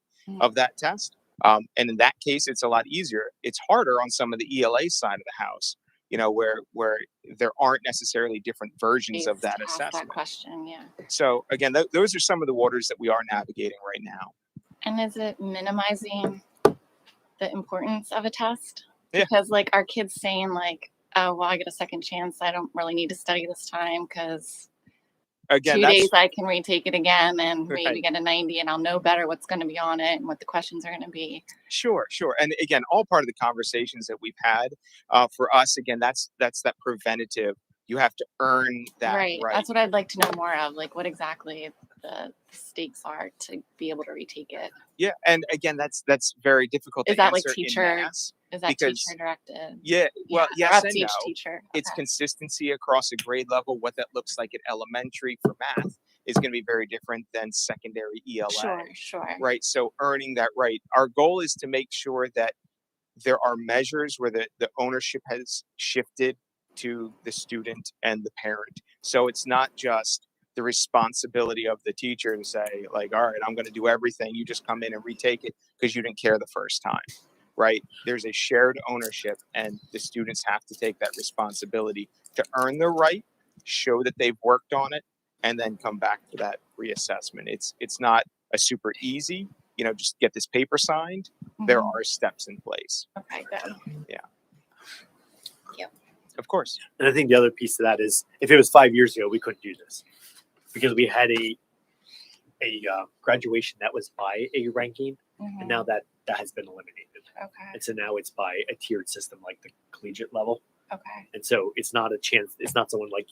test. And in that case, it's a lot easier. It's harder on some of the ELA side of the house, where there aren't necessarily different versions of that assessment. That question, yeah. So again, those are some of the waters that we are navigating right now. And is it minimizing the importance of a test? Yeah. Because like, our kids saying like, oh, well, I get a second chance. I don't really need to study this time because again, 2 that's- days I can retake it again and Right. maybe get a 90 and I'll know better what's going to be on it and what the questions are going to be. Sure. And again, all part of the conversations that we've had. For us, again, that's that preventative. You have to earn that Right. right. That's what I'd like to know more of, like what exactly the stakes are to be able to retake it. Yeah, and again, that's very difficult Is to that like answer in teacher? mass, Is that because- teacher directed? Yeah, well, Or yes up and to each no. teacher. It's Okay. consistency across a grade level. What that looks like at elementary for math is going to be very different than secondary ELA. Sure. Right. So earning that right. Our goal is to make sure that there are measures where the ownership has shifted to the student and the parent. So it's not just the responsibility of the teacher to say, like, all right, I'm going to do everything. You just come in and retake it because you didn't care the first time. Right. There's a shared ownership, and the students have to take that responsibility to earn the right, show that they've worked on it, and then come back for that reassessment. It's not a super easy, just get this paper signed. There are steps in place. Okay, good. Yeah. Yep. Of course. And I think the other piece of that is if it was 5 years ago, we couldn't do this because we had a graduation that was by a ranking, and now that has been eliminated. Okay. And so now it's by a tiered system like the collegiate level. Okay. And so it's not a chance. It's not someone like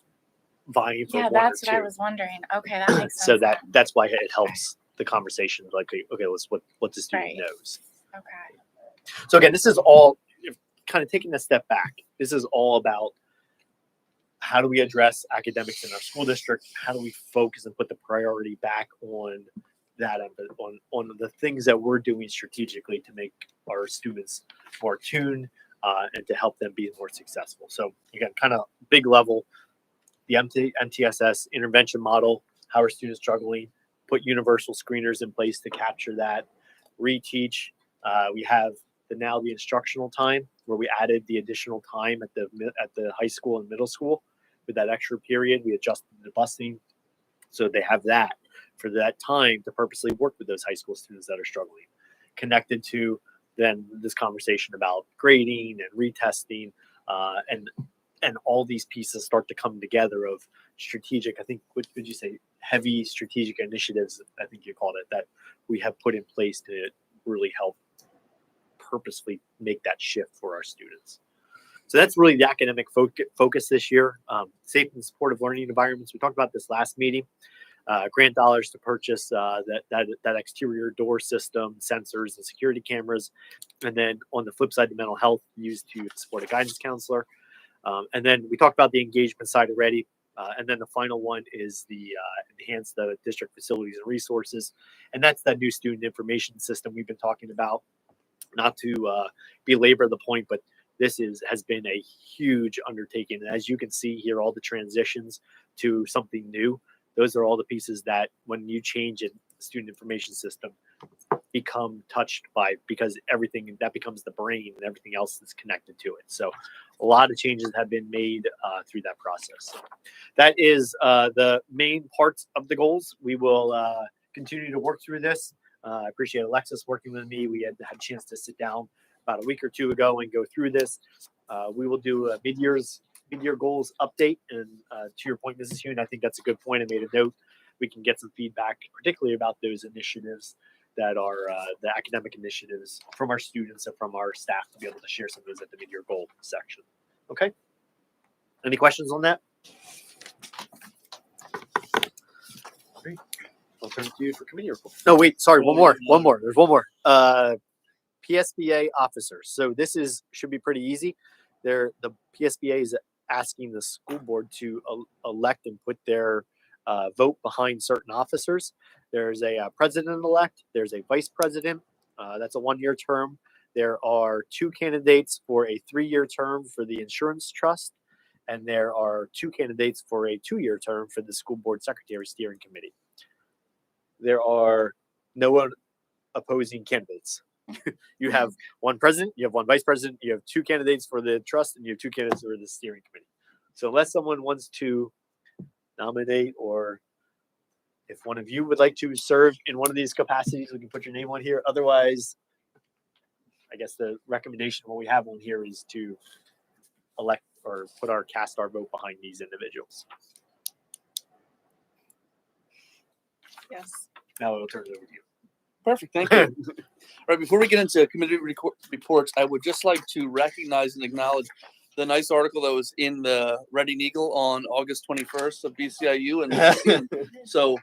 vying for Yeah, one that's or what I two. was wondering. Okay, that makes sense. So then. that's why it helps the conversation. Like, okay, let's what the student Right. knows. Okay. So again, this is all kind of taking a step back. This is all about how do we address academics in our school district? How do we focus and put the priority back on that, on the things that we're doing strategically to make our students more tuned and to help them be more successful. So again, kind of big level, the MTSS intervention model, how are students struggling, put universal screeners in place to capture that, reteach. We have the instructional time where we added the additional time at the high school and middle school with that extra period. We adjusted the busing so they have that for that time to purposely work with those high school students that are struggling. Connected to then this conversation about grading and retesting and all these pieces start to come together of strategic, I think, what would you say, heavy strategic initiatives, I think you called it, that we have put in place to really help purposefully make that shift for our students. So that's really the academic focus this year. Safe and supportive learning environments. We talked about this last meeting. Grant dollars to purchase that exterior door system, sensors, and security cameras. And then on the flip side, the mental health used to support a guidance counselor. And then we talked about the engagement side already. And then the final one is the enhance the district facilities and resources. And that's that new student information system we've been talking about. Not to belabor the point, but this has been a huge undertaking. And as you can see here, all the transitions to something new, those are all the pieces that when you change a student information system become touched by, because everything that becomes the brain and everything else is connected to it. So a lot of changes have been made through that process. That is the main parts of the goals. We will continue to work through this. I appreciate Alexis working with me. We had a chance to sit down about a week or two ago and go through this. We will do a mid-year goals update. And to your point, Mrs. Hune, I think that's a good point. I made a note. We can get some feedback, particularly about those initiatives that are the academic initiatives from our students and from our staff to be able to share some of those at the mid-year goal section. Okay. Any questions on that? Great. I'll turn it to you for committee report. No, wait, sorry, one more. There's one more. PSBA officers. So this should be pretty easy. The PSBA is asking the school board to elect and put their vote behind certain officers. There's a president-elect. There's a vice president. That's a 1-year term. There are 2 candidates for a 3-year term for the insurance trust. And there are 2 candidates for a 2-year term for the school board secretary steering committee. There are no opposing candidates. You have 1 president, you have 1 vice president, you have 2 candidates for the trust, and you have 2 candidates for the steering committee. So unless someone wants to nominate, or if one of you would like to serve in one of these capacities, we can put your name on here. Otherwise, I guess the recommendation, what we have on here, is to elect or cast our vote behind these individuals. Yes. Now I'll turn it over to you. Perfect. Thank you. All right. Before we get into committee reports, I would just like to recognize and acknowledge the nice article that was in the Reading Eagle on August 21st of BCIU. And so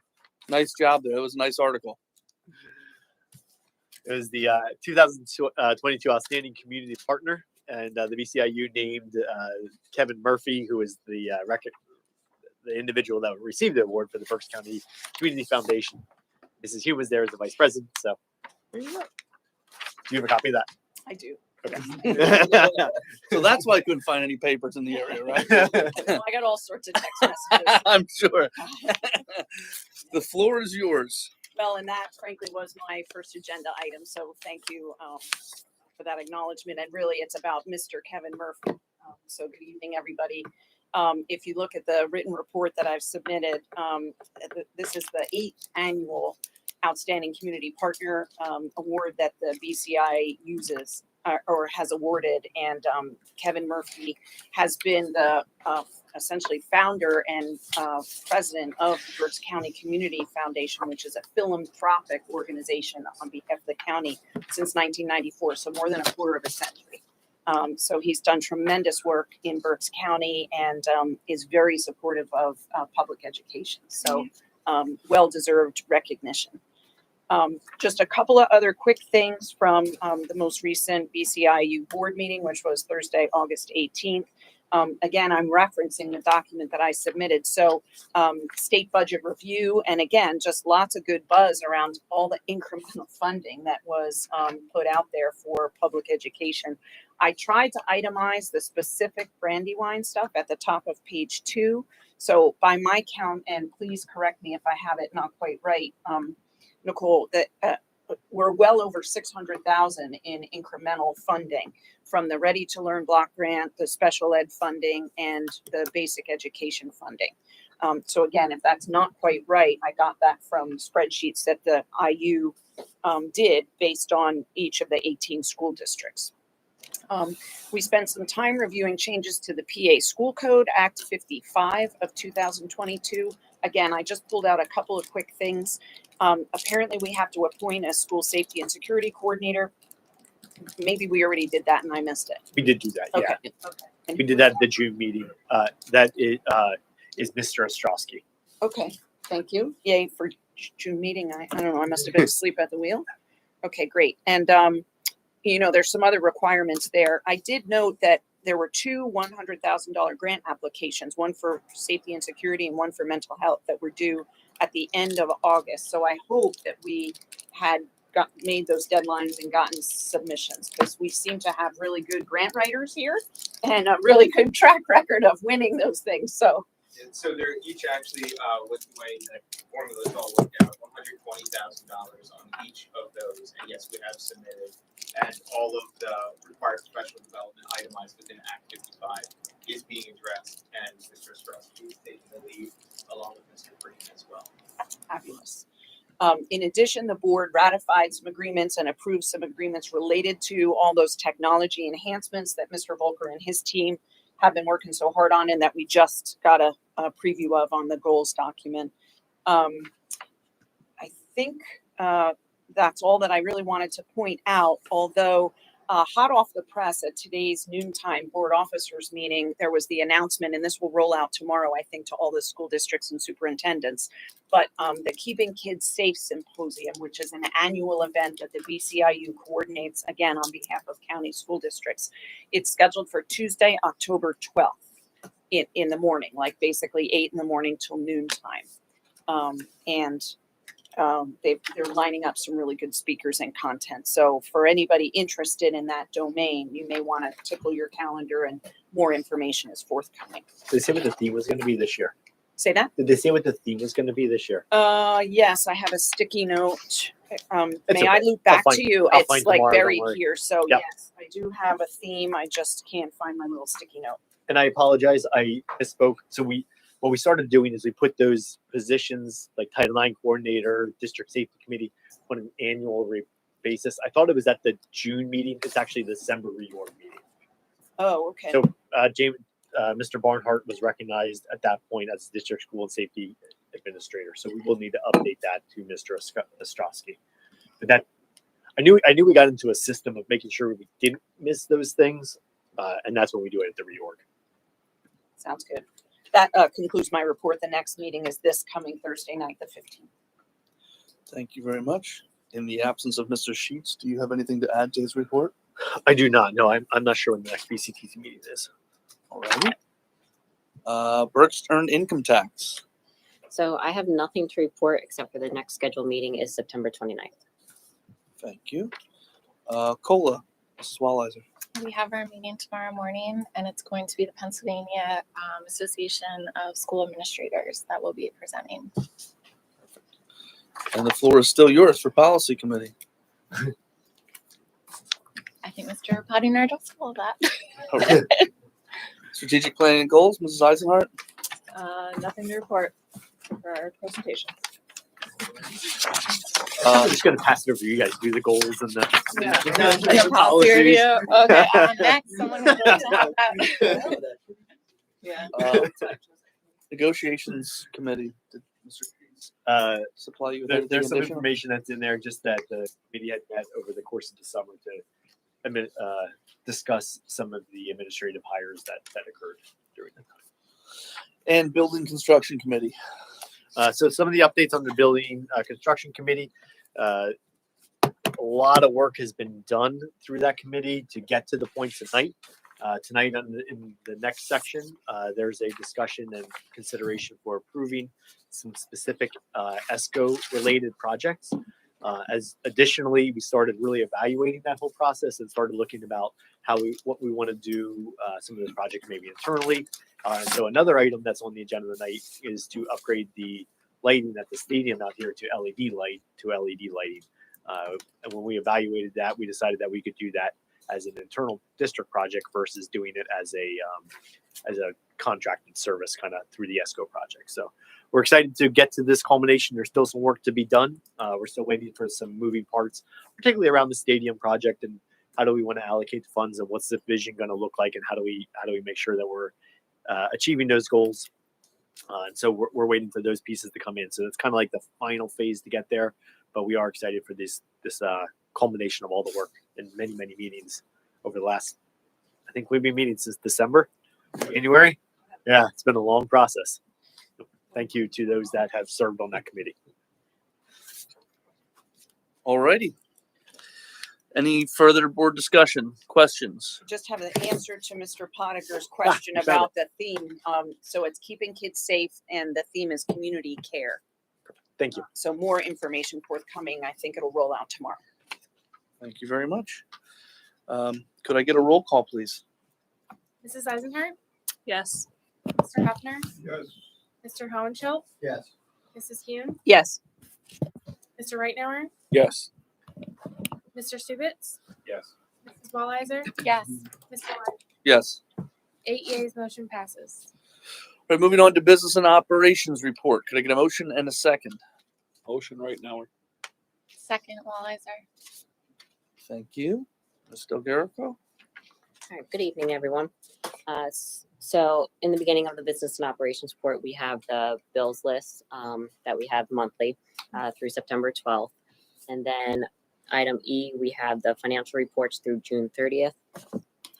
nice job there. It was a nice article. It was the 2022 Outstanding Community Partner, and the BCIU named Kevin Murphy, who is the individual that received the award for the Berks County Community Foundation. Mrs. Hugh was there as the vice president, so there you go. Do you have a copy of that? I do. Okay. So that's why I couldn't find any papers in the area, right? I got all sorts of text messages. I'm sure. The floor is yours. Well, and that frankly was my first agenda item. So thank you for that acknowledgement. And really it's about Mr. Kevin Murphy. So good evening, everybody. If you look at the written report that I've submitted, this is the 8th annual Outstanding Community Partner Award that the BCI uses or has awarded. And Kevin Murphy has been the essentially founder and president of the Berks County Community Foundation, which is a philanthropic organization on behalf of the county since 1994, so more than a quarter of a century. So he's done tremendous work in Berks County and is very supportive of public education. So well-deserved recognition. Just a couple of other quick things from the most recent BCIU board meeting, which was Thursday, August 18th. Again, I'm referencing the document that I submitted. So state budget review, and again, just lots of good buzz around all the incremental funding that was put out there for public education. I tried to itemize the specific Brandywine stuff at the top of page 2. So by my count, and please correct me if I have it not quite right, Nicole, that we're well over 600,000 in incremental funding from the Ready to Learn block grant, the special ed funding, and the basic education funding. So again, if that's not quite right, I got that from spreadsheets that the IU did based on each of the 18 school districts. We spent some time reviewing changes to the PA School Code, Act 55 of 2022. Again, I just pulled out a couple of quick things. Apparently, we have to appoint a school safety and security coordinator. Maybe we already did that and I missed it. We did do that, Okay. yeah. And We did that at the June meeting. That is Mr. Ostrowski. Okay, thank you. Yay for June meeting. I don't know, I must have been asleep at the wheel. Okay, great. And, there's some other requirements there. I did note that there were 2 $100,000 grant applications, one for safety and security and one for mental health that were due at the end of August. So I hope that we had made those deadlines and gotten submissions, because we seem to have really good grant writers here and a really good track record of winning those things. So And so they're each actually, with the way that formulas all work out, $120,000 on each of those. And yes, we have submitted, and all of the required professional development itemized within Act 55 is being addressed. And Mr. Ostrowski is taking the lead along with Mr. Freeman as well. fabulous. In addition, the board ratified some agreements and approved some agreements related to all those technology enhancements that Mr. Volker and his team have been working so hard on, and that we just got a preview of on the goals document. I think that's all that I really wanted to point out, although hot off the press at today's noontime board officers meeting, there was the announcement, and this will roll out tomorrow, I think, to all the school districts and superintendents, but the Keeping Kids Safe Symposium, which is an annual event that the BCIU coordinates, again, on behalf of county school districts. It's scheduled for Tuesday, October 12th in the morning, like basically 8 in the morning till noontime. They're lining up some really good speakers and content. So for anybody interested in that domain, you may want to tickle your calendar, and more information is forthcoming. Did they say what the theme was going to be this year? Say that? Did they say what the theme was going to be this year? Yes, I have a sticky note. It's May I okay. loop I'll back find- to you? I'll It's find like tomorrow, don't buried worry. here. So Yep. yes, I do have a theme. I just can't find my little sticky note. And I apologize, I misspoke. So what we started doing is we put those positions like Title IX coordinator, district safety committee on an annual basis. I thought it was at the June meeting. It's actually the December reorg meeting. Oh, okay. So Mr. Barnhart was recognized at that point as district school and safety administrator. So we will need to update that to Mr. Ostrowski. But that I knew we got into a system of making sure we didn't miss those things, and that's when we do it at the reorg. Sounds good. That concludes my report. The next meeting is this coming Thursday night, the 15th. Thank you very much. In the absence of Mr. Sheets, do you have anything to add to his report? I do not. No, I'm not sure when the next BCTC meeting is. Alrighty. Berks earned income tax. So I have nothing to report except for the next scheduled meeting is September 29th. Thank you. COLA, Mrs. Walliser. We have our meeting tomorrow morning, and it's going to be the Pennsylvania Association of School Administrators that will be presenting. And the floor is still yours for policy committee. I think Mr. Pottinger addressed all of that. All right. Strategic planning and goals, Mrs. Eisenhart. Nothing to report for our presentation. I'm just gonna pass it over to you guys, do the goals and the. The policy review. Okay, next, someone who's willing to help out. Yeah. Negotiations committee. Did Mr. Keys supply you with anything There's some additional? information that's in there, just that the committee had met over the course of the summer to discuss some of the administrative hires that occurred during the time. And building construction committee. So some of the updates on the building construction committee. A lot of work has been done through that committee to get to the point tonight. Tonight in the next section, there's a discussion and consideration for approving some specific ESCO related projects. As additionally, we started really evaluating that whole process and started looking about what we want to do, some of those projects maybe internally. So another item that's on the agenda tonight is to upgrade the lighting at the stadium out here to LED lighting. And when we evaluated that, we decided that we could do that as an internal district project versus doing it as a contracted service kind of through the ESCO project. So we're excited to get to this culmination. There's still some work to be done. We're still waiting for some moving parts, particularly around the stadium project and how do we want to allocate the funds and what's the vision going to look like and how do we make sure that we're achieving those goals. And so we're waiting for those pieces to come in. So it's kind of like the final phase to get there, but we are excited for this culmination of all the work and many meetings over the last, I think we've been meeting since December, January. Yeah, it's been a long process. Thank you to those that have served on that committee. Alrighty. Any further board discussion, questions? Just have an answer to Mr. Pottiker's question you found about the theme. So it's keeping kids safe and the theme is community care. Thank you. So more information forthcoming. I think it'll roll out tomorrow. Thank you very much. Could I get a roll call, please? Mrs. Eisenhart, Yes. Mr. Hefner, Yes. Mr. Hohenschildt, Yes. Mrs. Hume, Yes. Mr. Reitnauer, Yes. Mr. Stubitz, Yes. Mrs. Walliser, Yes. Mr. Wright. Yes. 8 yeas, motion passes. All right, moving on to business and operations report. Could I get a motion and a second? Motion right now. Second, Walliser. Thank you. Ms. Delgarico? All right, good evening, everyone. So in the beginning of the business and operations report, we have the bills list that we have monthly through September 12th. And then item E, we have the financial reports through June 30th.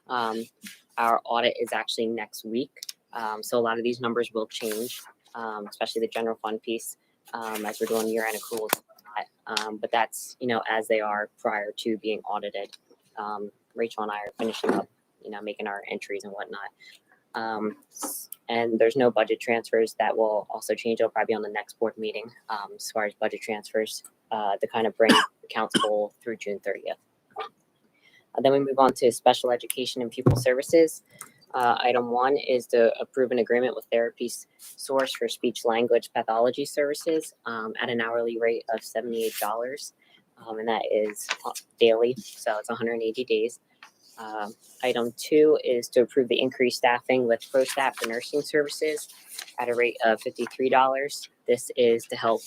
Our audit is actually next week. So a lot of these numbers will change, especially the general fund piece as we're doing year-end accruals. But that's, as they are prior to being audited. Rachel and I are finishing up, making our entries and whatnot. And there's no budget transfers that will also change. It'll probably be on the next board meeting as far as budget transfers to kind of bring accounts full through June 30th. Then we move on to special education and pupil services. Item 1 is to approve an agreement with Therapy Source for speech language pathology services at an hourly rate of $78. And that is daily, so it's 180 days. Item 2 is to approve the increased staffing with ProStaff for nursing services at a rate of $53. This is to help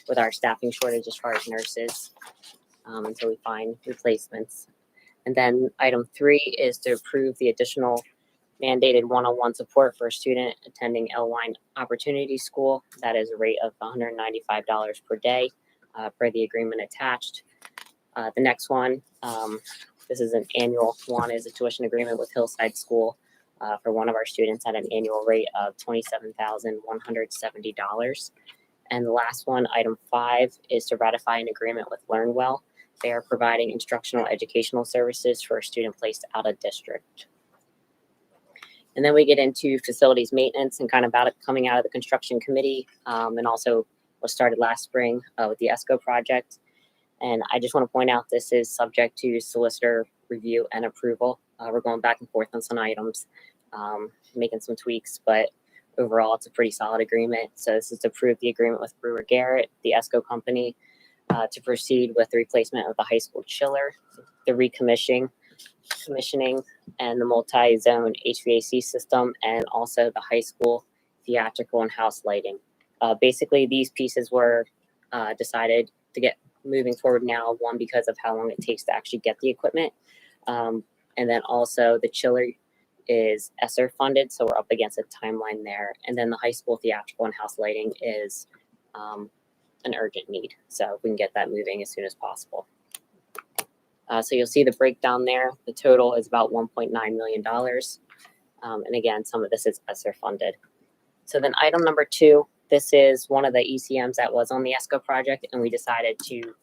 with our staffing shortage as far as nurses until we find replacements. And then item 3 is to approve the additional mandated one-on-one support for a student attending Elwine Opportunity School. That is a rate of $195 per day per the agreement attached. The next one, this is an annual one, is a tuition agreement with Hillside School for one of our students at an annual rate of $27,170. And the last one, item 5, is to ratify an agreement with LearnWell. They are providing instructional educational services for a student placed out of district. And then we get into facilities maintenance and kind of about it coming out of the construction committee and also what started last spring with the ESCO project. And I just want to point out this is subject to solicitor review and approval. We're going back and forth on some items, making some tweaks, but overall it's a pretty solid agreement. So this is to approve the agreement with Brewer Garrett, the ESCO company, to proceed with the replacement of the high school chiller, the commissioning, and the multi-zone HVAC system, and also the high school theatrical and house lighting. Basically, these pieces were decided to get moving forward now. One, because of how long it takes to actually get the equipment, and then also the chiller is ESSER funded, so we're up against a timeline there. And then the high school theatrical and house lighting is an urgent need, so we can get that moving as soon as possible. So you'll see the breakdown there. The total is about $1.9 million. And again, some of this is ESSER funded. So then item number 2, this is one of the ECMs that was on the ESCO project, and we decided to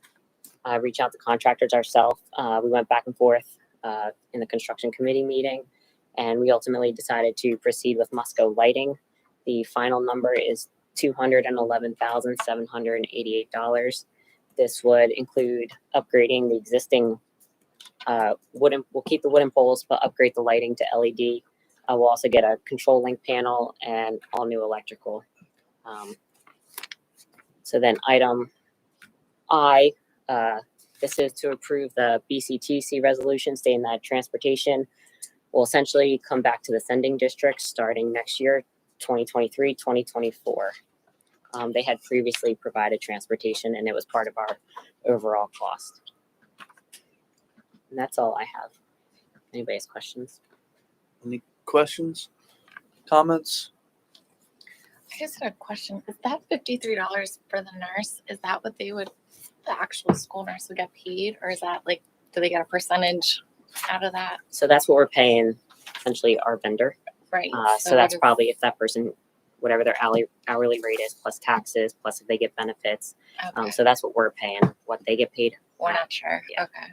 reach out to contractors ourselves. We went back and forth in the construction committee meeting, and we ultimately decided to proceed with Musco Lighting. The final number is $211,788. This would include upgrading the existing we'll keep the wooden poles, but upgrade the lighting to LED. We'll also get a control link panel and all new electrical. So then item I, this is to approve the BCTC resolution stating that transportation will essentially come back to the sending district starting next year, 2023, 2024. They had previously provided transportation, and it was part of our overall cost. And that's all I have. Anybody has questions? Any questions? Comments? I just had a question. Is that $53 for the nurse? Is that what the actual school nurse would get paid? Or is that like, do they get a percentage out of that? So that's what we're paying essentially our vendor. Right. So that's probably if that person, whatever their hourly rate is, plus taxes, plus if they get benefits. Okay. So that's what we're paying. What they get paid, We're not sure. Yeah. Okay.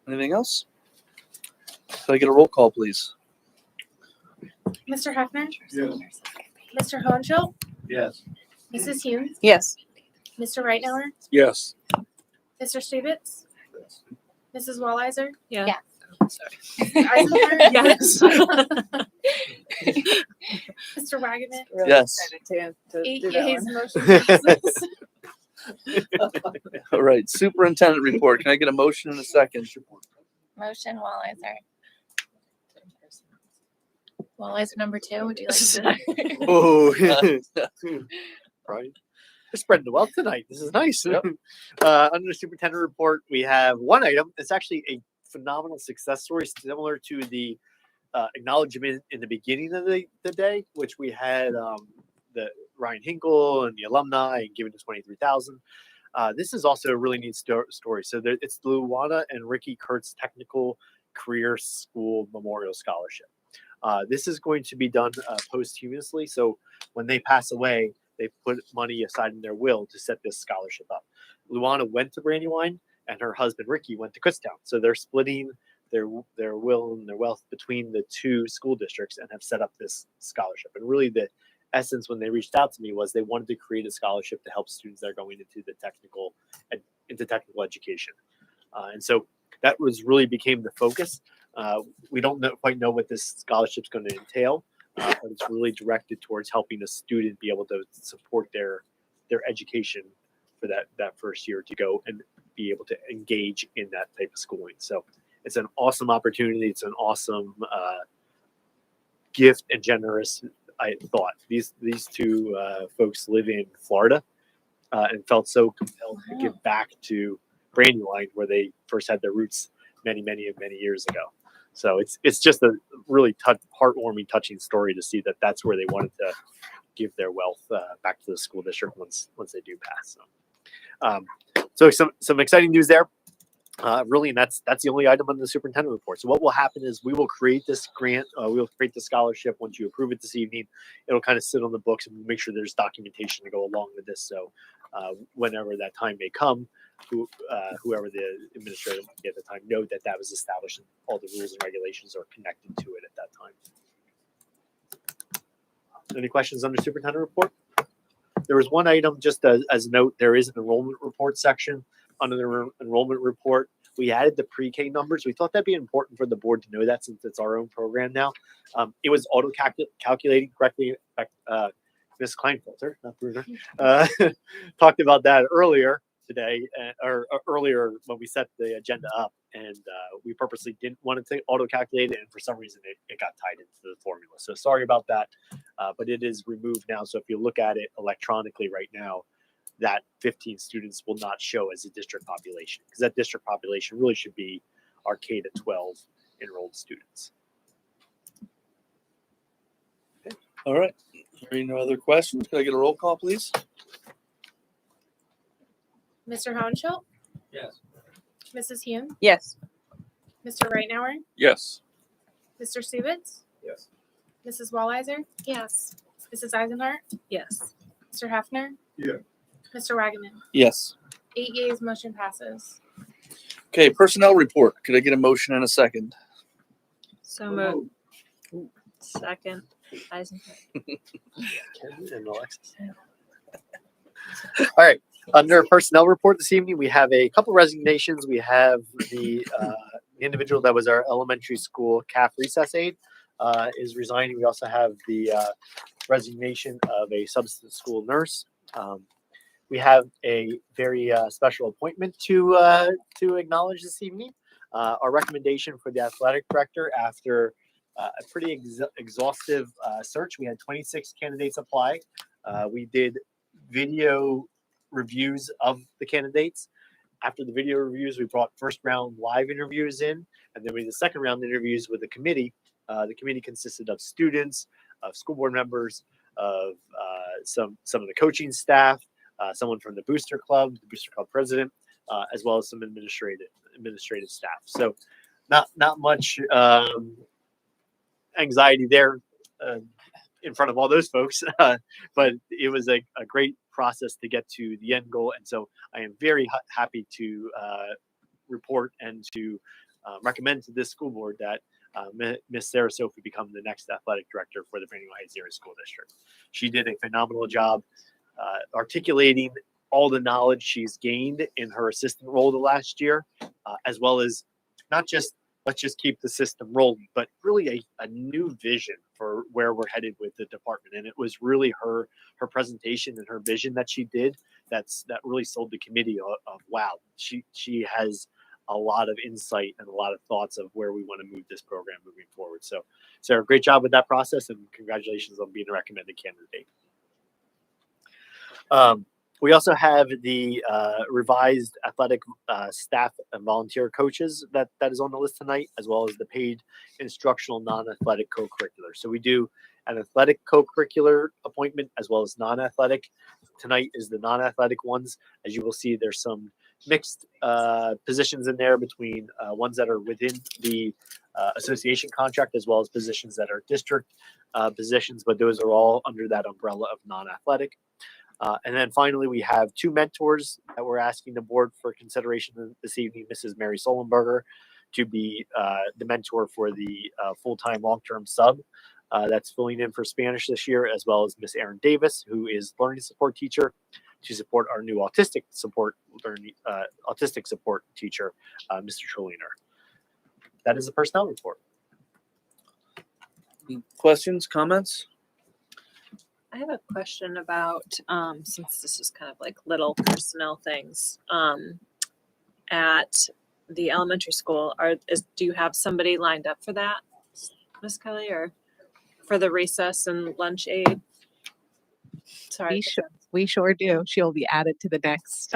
Anything else? Can I get a roll call, please? Mr. Hefner? Yes. Mr. Hohenschel? Yes. Mrs. Hume? Yes. Mr. Reitnauer? Yes. Mr. Stubitz? Mrs. Walliser? Yeah. Yeah. Mr. Eisenhower? Yes. Mr. Wagoner? Yes. 8 yeas, motion passes. All right, superintendent report. Can I get a motion in a second? Motion Walliser. Walliser number 2. Would you like to? Oh, right. We're spreading the wealth tonight. This is nice. Yep. Under the superintendent report, we have one item. It's actually a phenomenal success story, similar to the acknowledgement in the beginning of the day, which we had the Ryan Hinkle and the alumni and giving to 23,000. This is also a really neat story. So it's the Luana and Ricky Kurtz Technical Career School Memorial Scholarship. This is going to be done posthumously. So when they pass away, they put money aside in their will to set this scholarship up. Luana went to Brandywine, and her husband Ricky went to Kutztown. So they're splitting their will and their wealth between the two school districts and have set up this scholarship. And really, the essence when they reached out to me was they wanted to create a scholarship to help students that are going into the technical education. And so that was really became the focus. We don't quite know what this scholarship is going to entail, but it's really directed towards helping a student be able to support their education for that first year to go and be able to engage in that type of schooling. So it's an awesome opportunity. It's an awesome gift and generous. I thought these two folks live in Florida and felt so compelled to give back to Brandywine, where they first had their roots many years ago. So it's just a really heartwarming, touching story to see that that's where they wanted to give their wealth back to the school district once they do pass. So some exciting news there. Really, and that's the only item on the superintendent report. So what will happen is we will create this grant. We will create the scholarship. Once you approve it this evening, it'll kind of sit on the books and make sure there's documentation to go along with this. So whenever that time may come, whoever the administrator will be at the time, know that was established and all the rules and regulations are connected to it at that time. Any questions on the superintendent report? There was one item, just as a note, there is an enrollment report section. Under the enrollment report, we added the pre-K numbers. We thought that'd be important for the board to know that since it's our own program now. It was auto-calculating correctly. Ms. Kleinfelter, not Bruner, talked about that earlier. today or earlier when we set the agenda up, and we purposely didn't want to auto calculate it, and for some reason it got tied into the formula. So sorry about that, but it is removed now. So if you look at it electronically right now, that 15 students will not show as a district population, because that district population really should be our K to 12 enrolled students. All right. Hearing no other questions, can I get a roll call, please? Mr. Hohenschel, Yes. Mrs. Hume, Yes. Mr. Reitnauer, Yes. Mr. Stevens, Yes. Mrs. Walliser, Yes. Mrs. Eisenhart, Yes. Mr. Hefner, Yeah. Mr. Wagaman. Yes. 8 yeas, motion passes. Okay, personnel report. Could I get a motion and a second? So moved. Second. Eisenhart. Ken and Alexis. All right. Under personnel report this evening, we have a couple resignations. We have the individual that was our elementary school CAF recess aide is resigning. We also have the resignation of a substitute school nurse. We have a very special appointment to acknowledge this evening. Our recommendation for the athletic director after a pretty exhaustive search. We had 26 candidates apply. We did video reviews of the candidates. After the video reviews, we brought first round live interviews in, and then we did the second round interviews with the committee. The committee consisted of students, of school board members, of some of the coaching staff, someone from the Booster Club president, as well as some administrative staff. So not much anxiety there in front of all those folks, but it was a great process to get to the end goal. And so I am very happy to report and to recommend to this school board that Miss Sarah Sophie become the next athletic director for the Brandon Heights Area School District. She did a phenomenal job articulating all the knowledge she's gained in her assistant role the last year, as well as not just let's just keep the system rolling, but really a new vision for where we're headed with the department. And it was really her presentation and her vision that she did that really sold the committee of wow, she has a lot of insight and a lot of thoughts of where we want to move this program moving forward. So Sarah, great job with that process, and congratulations on being a recommended candidate. We also have the revised athletic staff and volunteer coaches that is on the list tonight, as well as the paid instructional non-athletic co-curricular. So we do an athletic co-curricular appointment as well as non-athletic. Tonight is the non-athletic ones. As you will see, there's some mixed positions in there between ones that are within the association contract as well as positions that are district positions, but those are all under that umbrella of non-athletic. And then finally, we have two mentors that we're asking the board for consideration this evening. Mrs. Mary Solenberger to be the mentor for the full-time long-term sub that's filling in for Spanish this year, as well as Miss Erin Davis, who is learning support teacher to support our new autistic support teacher, Mr. Troliner. That is the personnel report. Questions, comments? I have a question about, since this is kind of like little personnel things, at the elementary school, do you have somebody lined up for that, Miss Kelly, or for the recess and lunch aid? Sorry. We sure do. She'll be added to the next.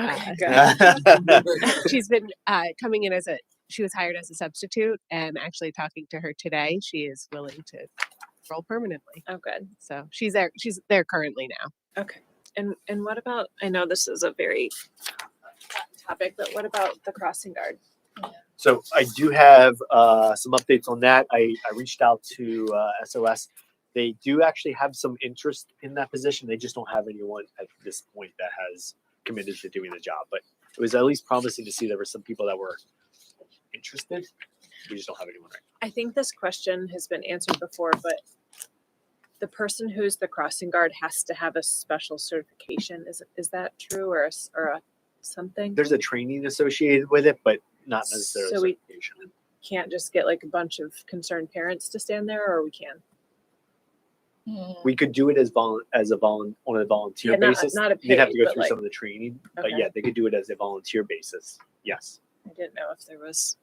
She's been coming in she was hired as a substitute, and actually talking to her today, she is willing to roll permanently. Oh, good. So she's there. She's there currently now. Okay. And what about, I know this is a very hot topic, but what about the crossing guard? So I do have some updates on that. I reached out to SOS. They do actually have some interest in that position. They just don't have anyone at this point that has committed to doing the job. But it was at least promising to see there were some people that were interested. We just don't have anyone right now. I think this question has been answered before, but the person who's the crossing guard has to have a special certification. Is that true, or something? There's a training associated with it, but not necessarily So we certification. can't just get like a bunch of concerned parents to stand there, or we can? We could do it as on a volunteer Yeah, basis. not a They'd have to paid, go but through like- some of the training, but Okay. yeah, they could do it as a volunteer basis. Yes. I didn't know if there was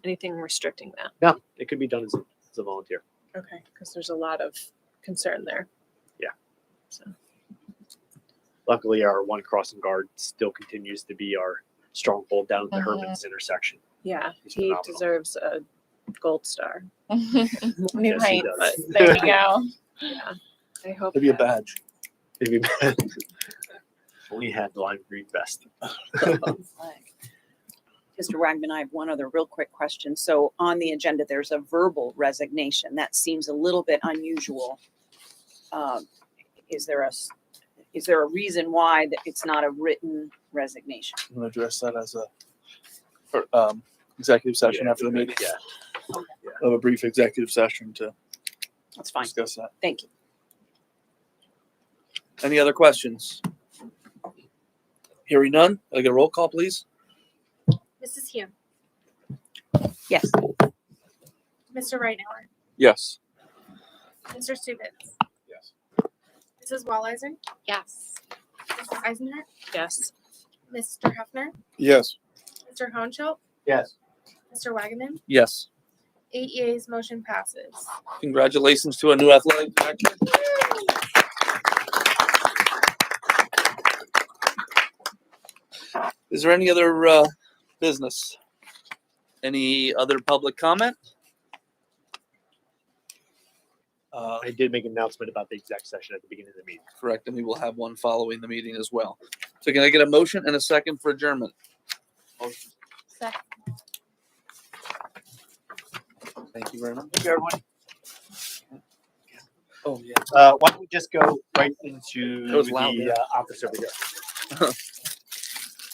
anything restricting that. No, it could be done as a volunteer. Okay, because there's a lot of concern there. Yeah. So Luckily, our one crossing guard still continues to be our stronghold down at the Mhm. Herman's intersection. yeah, He's he phenomenal. deserves a gold star. New Yes, he heights. does. There you go. Yeah, I hope. Maybe a that- badge. Maybe only had the lime green vest. Mr. Wagman, I have one other real quick question. So on the agenda, there's a verbal resignation. That seems a little bit unusual. Is there a reason why that it's not a written resignation? I'm gonna address that as a executive session after the meeting. Yeah. Have a brief executive session to That's fine. discuss that. Thank you. Any other questions? Hearing none, I get a roll call, please. Mrs. Hume, Yes. Mr. Rightower, Yes. Mr. Stevens, Yes. Mrs. Walliser, Yes. Mrs. Eisenhart, Yes. Mr. Hefner, Yes. Mr. Honchult, Yes. Mr. Wagaman. Yes. 8 yeas, motion passes. Congratulations to a new athletic director. Is there any other business? Any other public comment? I did make an announcement about the exec session at the beginning of the meeting. Correct, and we will have one following the meeting as well. So can I get a motion and a second for adjournment? Second. Thank you very much. Thank you, everyone. Oh, yeah. Why don't we just go right into That was loud, the yeah. office over here?